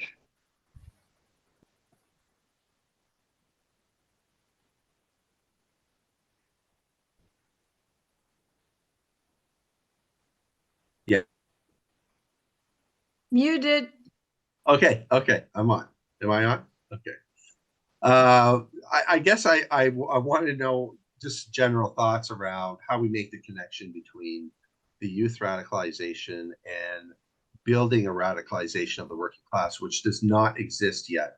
Yeah. Muted. Okay. I'm on. Am I on? Okay. I guess I wanted to know just general thoughts around how we make the connection between the youth radicalization and building a radicalization of the working class, which does not exist yet,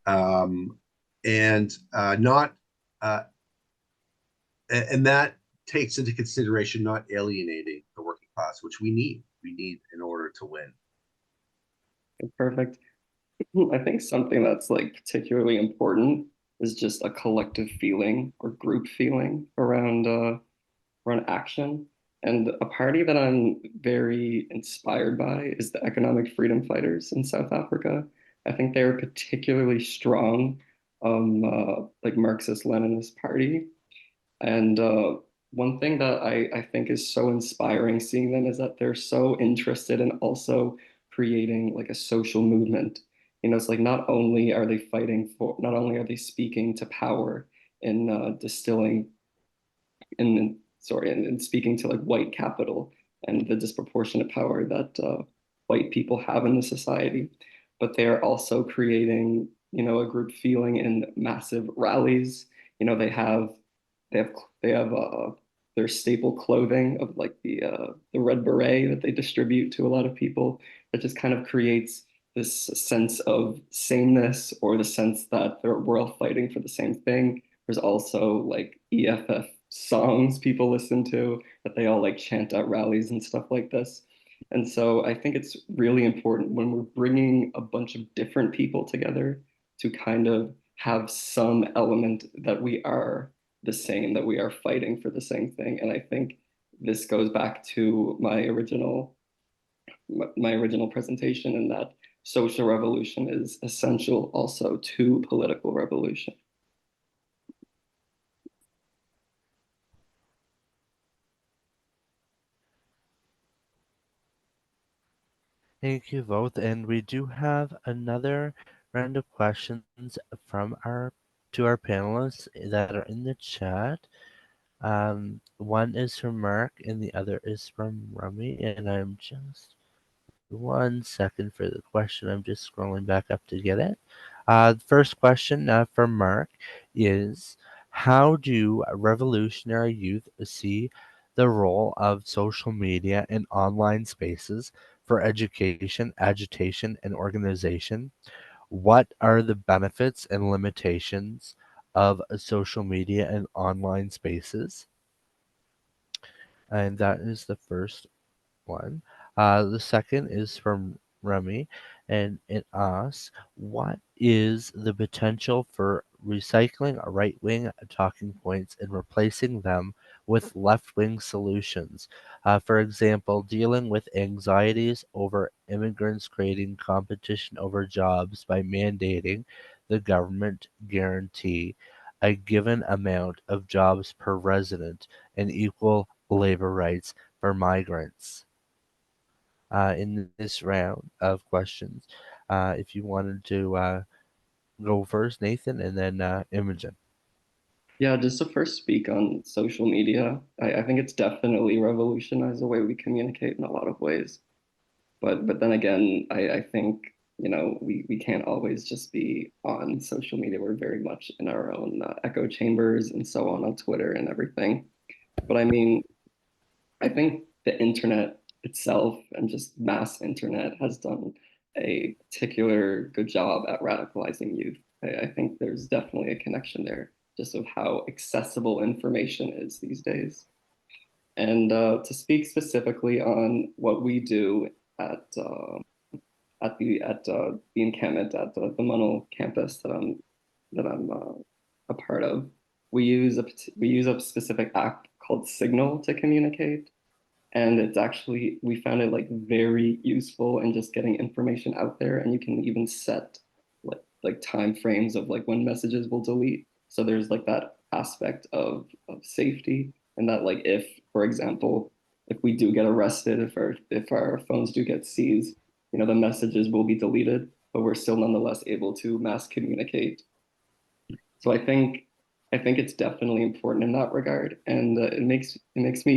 and not and that takes into consideration not alienating the working class, which we need in order to win. Perfect. I think something that's like particularly important is just a collective feeling or group feeling around action. And a party that I'm very inspired by is the Economic Freedom Fighters in South Africa. I think they're a particularly strong, like Marxist-Leninist party. And one thing that I think is so inspiring seeing them is that they're so interested in also creating like a social movement. You know, it's like not only are they fighting for, not only are they speaking to power in distilling in sorry, and speaking to like white capital and the disproportionate power that white people have in the society, but they are also creating, you know, a group feeling in massive rallies. You know, they have they have their staple clothing of like the red beret that they distribute to a lot of people. That just kind of creates this sense of sameness, or the sense that we're all fighting for the same thing. There's also like EFF songs people listen to that they all like chant at rallies and stuff like this. And so I think it's really important when we're bringing a bunch of different people together to kind of have some element that we are the same, that we are fighting for the same thing. And I think this goes back to my original presentation, in that social revolution is essential also to political revolution. Thank you both. And we do have another round of questions from our panelists that are in the chat. One is from Mark and the other is from Rummy. And I'm just 1 second for the question. I'm just scrolling back up to get it. The first question from Mark is, how do revolutionary youth see the role of social media and online spaces for education, agitation, and organization? What are the benefits and limitations of social media and online spaces? And that is the first one. The second is from Remy, and it asks, what is the potential for recycling right-wing talking points and replacing them with left-wing solutions? For example, dealing with anxieties over immigrants creating competition over jobs by mandating the government guarantee a given amount of jobs per resident and equal labor rights for migrants. In this round of questions, if you wanted to go first, Nathan, and then Imogen. Yeah, just to first speak on social media, I think it's definitely revolutionized the way we communicate in a lot of ways. But then again, I think, you know, we can't always just be on social media. We're very much in our own echo chambers and so on Twitter and everything. But I mean, I think the internet itself and just mass internet has done a particular good job at radicalizing youth. I think there's definitely a connection there, just of how accessible information is these days. And to speak specifically on what we do at the encampment at the Munnell campus that I'm a part of, we use a specific app called Signal to communicate, and it's actually, we found it like very useful in just getting information out there, and you can even set like time frames of like when messages will delete. So there's like that aspect of safety, and that like if, for example, if we do get arrested, if our phones do get seized, you know, the messages will be deleted, but we're still nonetheless able to mass communicate. So I think it's definitely important in that regard, and makes it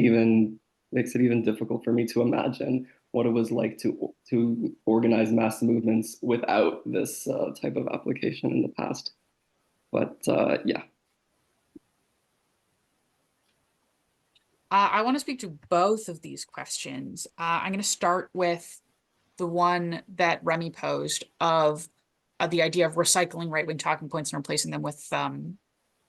even difficult for me to imagine what it was like to organize mass movements without this type of application in the past. But yeah. I want to speak to both of these questions. I'm going to start with the one that Remy posed of the idea of recycling right-wing talking points and replacing them with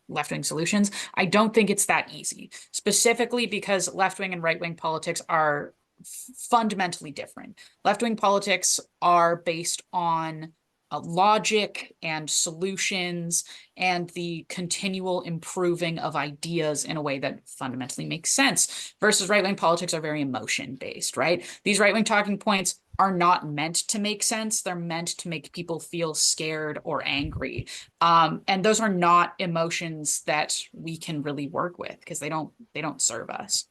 left-wing solutions. I don't think it's that easy, specifically because left-wing and right-wing politics are fundamentally different. Left-wing politics are based on logic and solutions and the continual improving of ideas in a way that fundamentally makes sense, versus right-wing politics are very emotion-based, right? These right-wing talking points are not meant to make sense. They're meant to make people feel scared or angry. And those are not emotions that we can really work with because they don't serve us.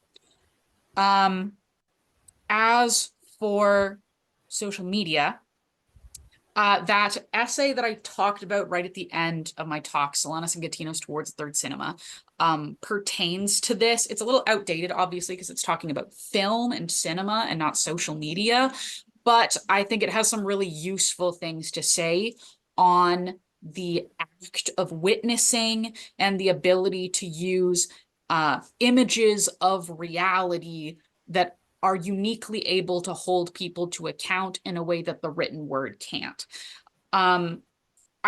As for social media, that essay that I talked about right at the end of my talk, Solanus and Gatinos Towards Third Cinema, pertains to this. It's a little outdated, obviously, because it's talking about film and cinema and not social media, but I think it has some really useful things to say on the act of witnessing and the ability to use images of reality that are uniquely able to hold people to account in a way that the written word can't. I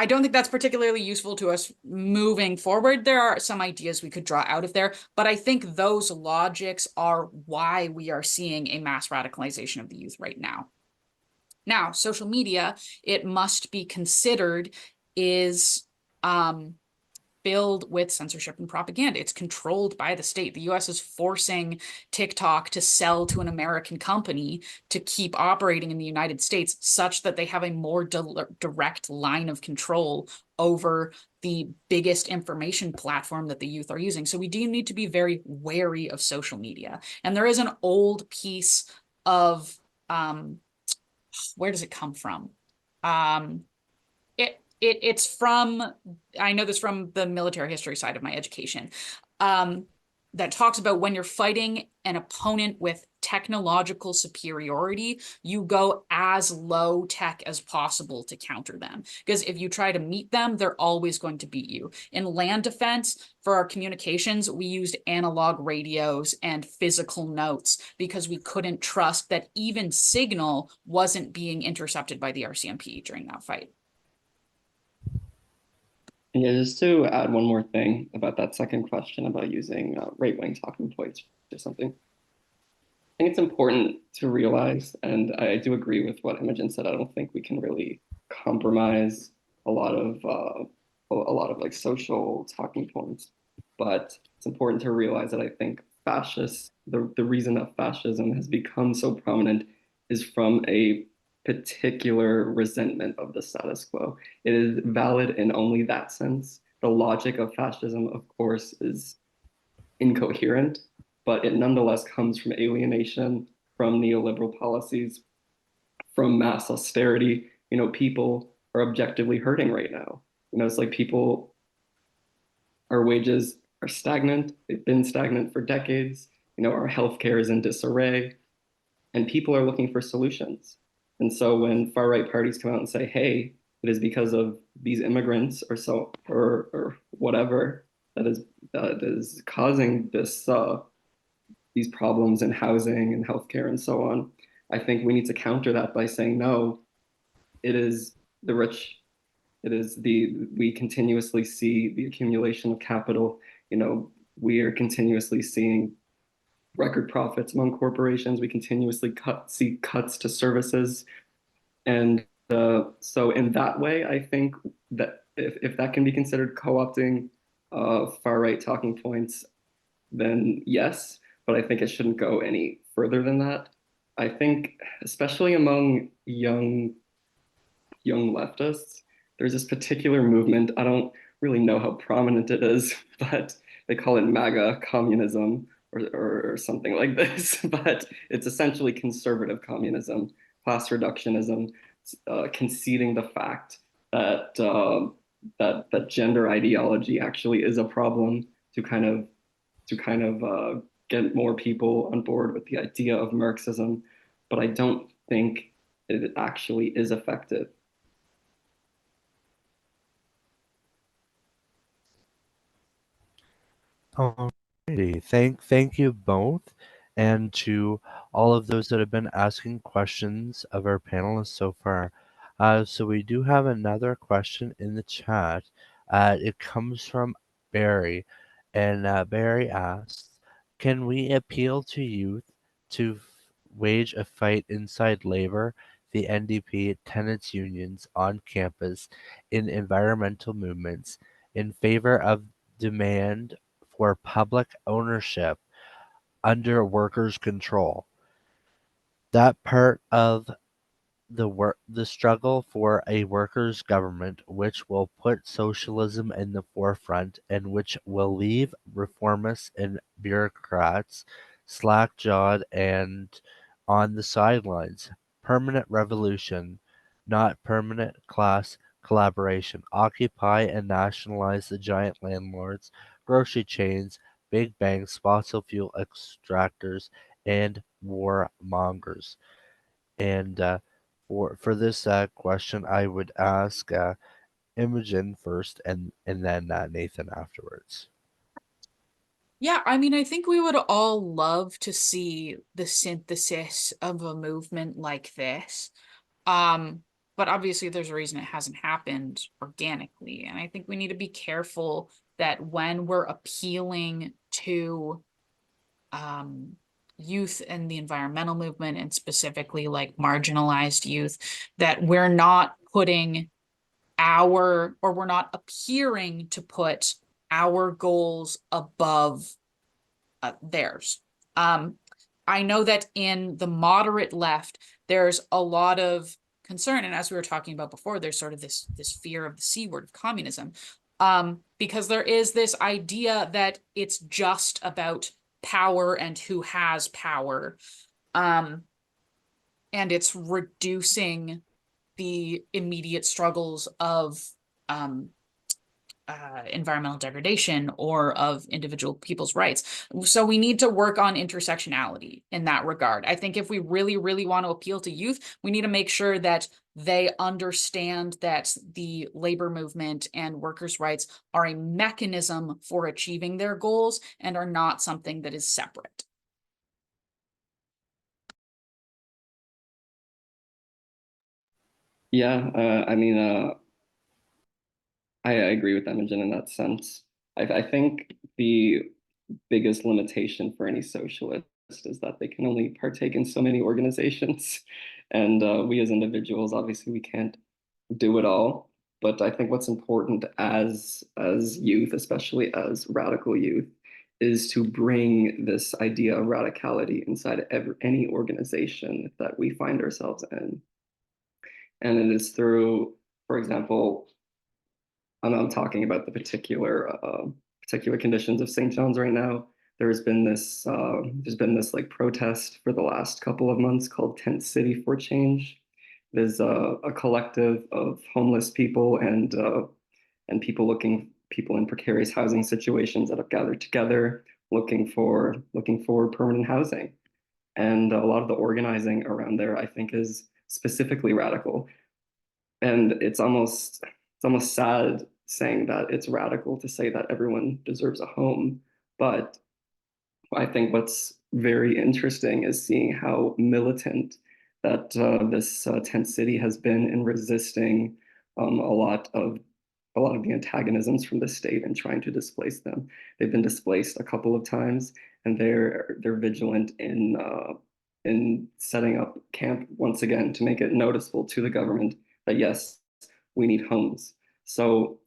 don't think that's particularly useful to us moving forward. There are some ideas we could draw out of there, but I think those logics are why we are seeing a mass radicalization of the youth right now. Now, social media, it must be considered, is filled with censorship and propaganda. It's controlled by the state. The US is forcing TikTok to sell to an American company to keep operating in the United States, such that they have a more direct line of control over the biggest information platform that the youth are using. So we do need to be very wary of social media. And there is an old piece of, where does it come from? It's from, I know this from the military history side of my education, that talks about when you're fighting an opponent with technological superiority, you go as low tech as possible to counter them. Because if you try to meet them, they're always going to beat you. In land defense, for our communications, we used analog radios and physical notes because we couldn't trust that even signal wasn't being intercepted by the RCMP during that fight. Yeah, just to add one more thing about that second question about using right-wing talking points or something. I think it's important to realize, and I do agree with what Imogen said, I don't think we can really compromise a lot of like social talking points, but it's important to realize that I think fascists, the reason that fascism has become so prominent is from a particular resentment of the status quo. It is valid in only that sense. The logic of fascism, of course, is incoherent, but it nonetheless comes from alienation, from neoliberal policies, from mass austerity. People are objectively hurting right now. It's like our wages are stagnant. They've been stagnant for decades. Our healthcare is in disarray, and people are looking for solutions. And so when far right parties come out and say, "Hey, it is because of these immigrants or whatever that is causing these problems in housing and healthcare and so on," I think we need to counter that by saying, no, it is the rich. We continuously see the accumulation of capital. We are continuously seeing record profits among corporations. We continuously see cuts to services. And so in that way, I think that if that can be considered co-opting far-right talking points, then yes, but I think it shouldn't go any further than that. I think, especially among young leftists, there's this particular movement. I don't really know how prominent it is, but they call it MAGA communism or something like this. But it's essentially conservative communism, class reductionism, conceding the fact that that gender ideology actually is a problem to kind of get more people on board with the idea of Marxism. But I don't think it actually is effective. Alrighty, thank you both, and to all of those that have been asking questions of our panelists so far. So we do have another question in the chat. It comes from Barry, and Barry asks, "Can we appeal to youth to wage a fight inside labor, the NDP, tenants unions on campus, in environmental movements in favor of demand for public ownership under workers' control? That part of the struggle for a workers' government which will put socialism in the forefront and which will leave reformists and bureaucrats slack-jawed and on the sidelines. Permanent revolution, not permanent class collaboration. Occupy and nationalize the giant landlords, grocery chains, big banks, fossil fuel extractors, and warmongers." And for this question, I would ask Imogen first, and then Nathan afterwards. Yeah, I mean, I think we would all love to see the synthesis of a movement like this. But obviously there's a reason it hasn't happened organically. And I think we need to be careful that when we're appealing to youth and the environmental movement, and specifically like marginalized youth, that we're not putting we're not appearing to put our goals above theirs. I know that in the moderate left, there's a lot of concern, and as we were talking about before, there's sort of this fear of the C word of communism, because there is this idea that it's just about power and who has power, and it's reducing the immediate struggles of environmental degradation or of individual people's rights. So we need to work on intersectionality in that regard. I think if we really, really want to appeal to youth, we need to make sure that they understand that the labor movement and workers' rights are a mechanism for achieving their goals and are not something that is separate. Yeah, I mean, I agree with Imogen in that sense. I think the biggest limitation for any socialist is that they can only partake in so many organizations. And we as individuals, obviously, we can't do it all. But I think what's important as youth, especially as radical youth, is to bring this idea of radicality inside any organization that we find ourselves in. And it is through, for example, I'm talking about the particular conditions of St. John's right now. There's been this like protest for the last couple of months called Tent City for Change. There's a collective of homeless people and people in precarious housing situations that have gathered together looking for permanent housing. And a lot of the organizing around there, I think, is specifically radical. And it's almost sad saying that it's radical to say that everyone deserves a home. But I think what's very interesting is seeing how militant that this tent city has been in resisting a lot of the antagonisms from the state and trying to displace them. They've been displaced a couple of times, and they're vigilant in setting up camp once again to make it noticeable to the government that yes, we need homes. So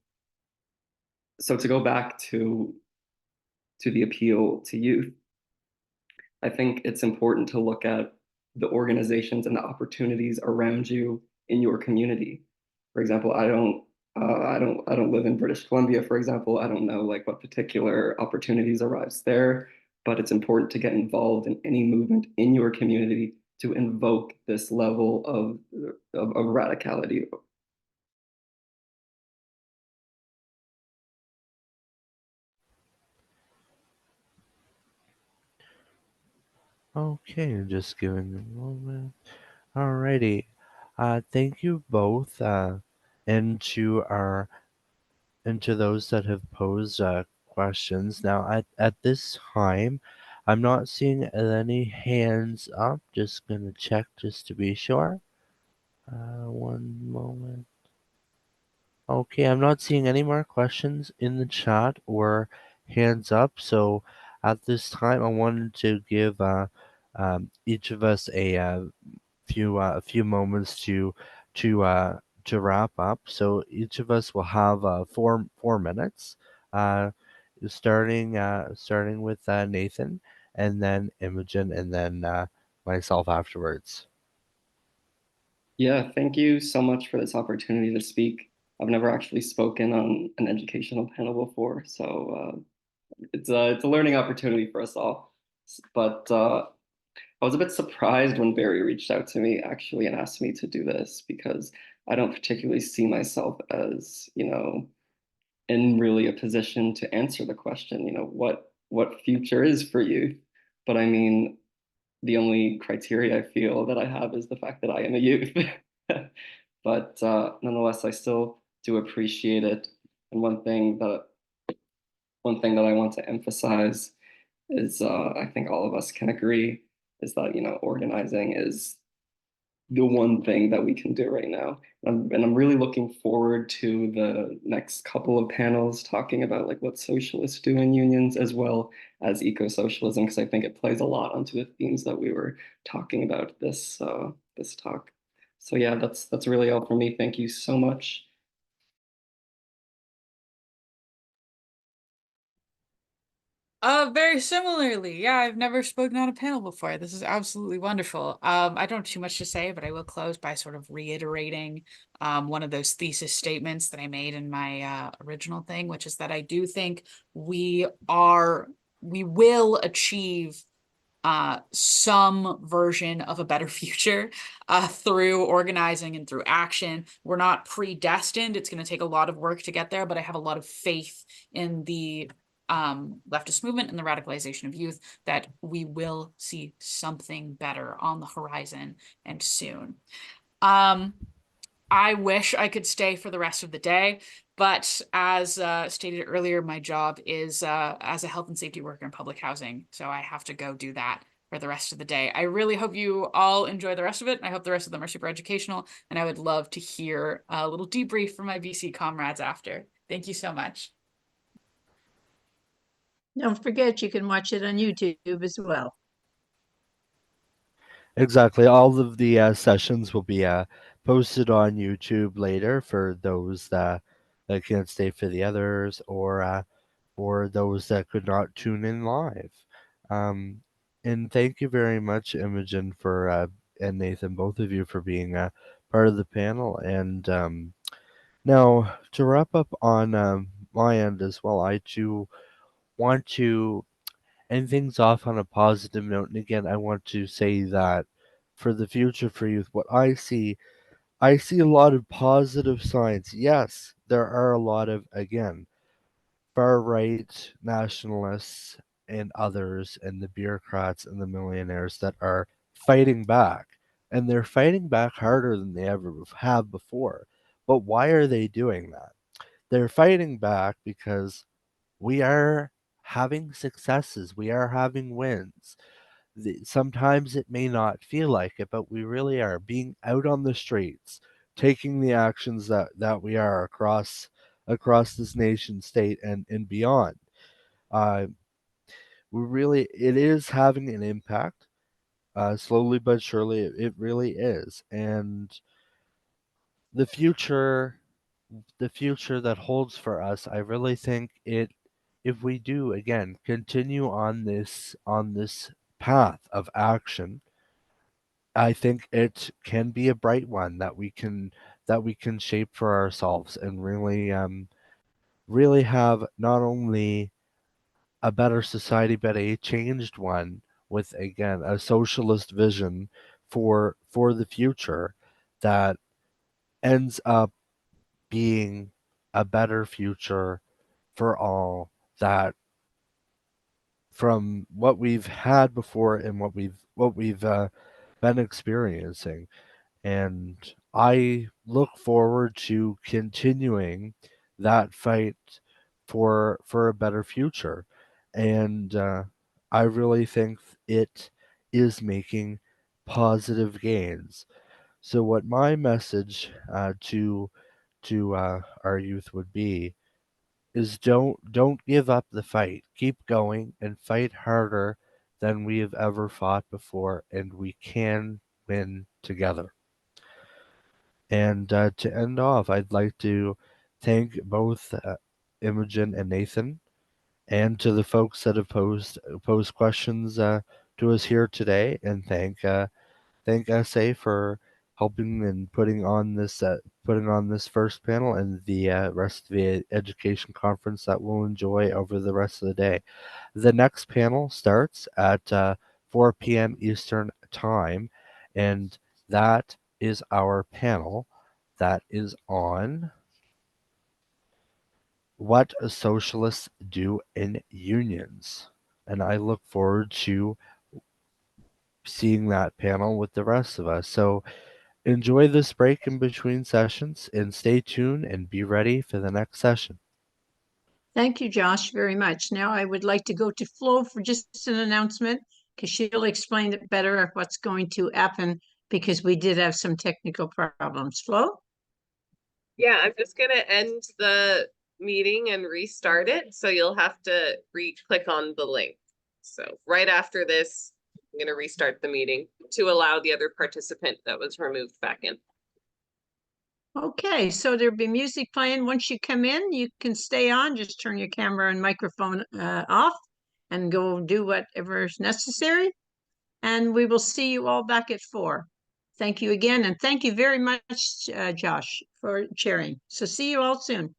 to go back to the appeal to youth, I think it's important to look at the organizations and the opportunities around you in your community. For example, I don't live in British Columbia, for example. I don't know like what particular opportunities arise there, but it's important to get involved in any movement in your community to invoke this level of radicality. Okay, just giving a moment. Alrighty. Thank you both, and to those that have posed questions. Now, at this time, I'm not seeing any hands up. Just gonna check just to be sure. One moment. Okay, I'm not seeing any more questions in the chat or hands up. So at this time, I wanted to give each of us a few moments to wrap up. So each of us will have 4 minutes, uh, starting with Nathan, and then Imogen, and then myself afterwards. Yeah, thank you so much for this opportunity to speak. I've never actually spoken on an educational panel before, so it's a learning opportunity for us all. But I was a bit surprised when Barry reached out to me actually and asked me to do this because I don't particularly see myself as, in really a position to answer the question, what future is for youth. But I mean, the only criteria I feel that I have is the fact that I am a youth. But nonetheless, I still do appreciate it. And one thing that I want to emphasize is I think all of us can agree is that organizing is the one thing that we can do right now. And I'm really looking forward to the next couple of panels talking about like what socialists do in unions as well as eco-socialism, because I think it plays a lot onto the themes that we were talking about this talk. So yeah, that's really all for me. Thank you so much. Very similarly. Yeah, I've never spoken on a panel before. This is absolutely wonderful. I don't have too much to say, but I will close by sort of reiterating one of those thesis statements that I made in my original thing, which is that I do think we will achieve some version of a better future through organizing and through action. We're not predestined. It's going to take a lot of work to get there, but I have a lot of faith in the leftist movement and the radicalization of youth that we will see something better on the horizon and soon. I wish I could stay for the rest of the day, but as stated earlier, my job is as a health and safety worker in public housing, so I have to go do that for the rest of the day. I really hope you all enjoy the rest of it. I hope the rest of them are super educational, and I would love to hear a little debrief from my BC comrades after. Thank you so much. Don't forget, you can watch it on YouTube as well. Exactly. All of the sessions will be posted on YouTube later for those that can't stay for the others, or those that could not tune in live. Um, and thank you very much, Imogen, and Nathan, both of you, for being panel. And now to wrap up on my end as well, I too want to end things off on a positive note. And again, I want to say that for the future for youth, what I see a lot of positive signs. Yes, there are a lot of, again, far right nationalists and others, and the bureaucrats and the millionaires that are fighting back. And they're fighting back harder than they ever have before. But why are they doing that? They're fighting back because we are having successes, we are having wins. Sometimes it may not feel like it, but we really are being out on the streets, taking the actions that we are across this nation state and beyond. Uh, it is having an impact, slowly but surely. It really is, and the future that holds for us, I really think it, if we do again continue on this path of action, I think it can be a bright one that we can shape for ourselves and really have not only a better society but a changed one with, again, a socialist vision for the future that ends up being a better future for all, that from what we've had before and what we've been experiencing. And I look forward to continuing that fight for a better future. And I really think it is making positive gains. So what my message to our youth would be is, don't give up the fight. Keep going and fight harder than we have ever fought before, and we can win together. And to end off, I'd like to thank both Imogen and Nathan, and to the folks that have posed questions to us here today, and thank SA for helping and putting on this first panel and the rest of the education conference that we'll enjoy over the rest of the day. The next panel starts at 4 p.m. Eastern Time, and that is our panel that is on what socialists do in unions. And I look forward to seeing that panel with the rest of us. So enjoy this break in between sessions and stay tuned and be ready for the next session. Thank you, Josh, very much. Now I would like to go to Flo for just an announcement, because she'll explain it better of what's going to happen, because we did have some technical problems. Flo? Yeah, I'm just gonna end the meeting and restart it. So you'll have to click on the link. So right after this, I'm gonna restart the meeting to allow the other participant that was removed back in. Okay, so there'll be music playing. Once you come in, you can stay on. Just turn your camera and microphone off and go do whatever is necessary. And we will see you all back at 4. Thank you again. And thank you very much, Josh, for chairing. So see you all soon.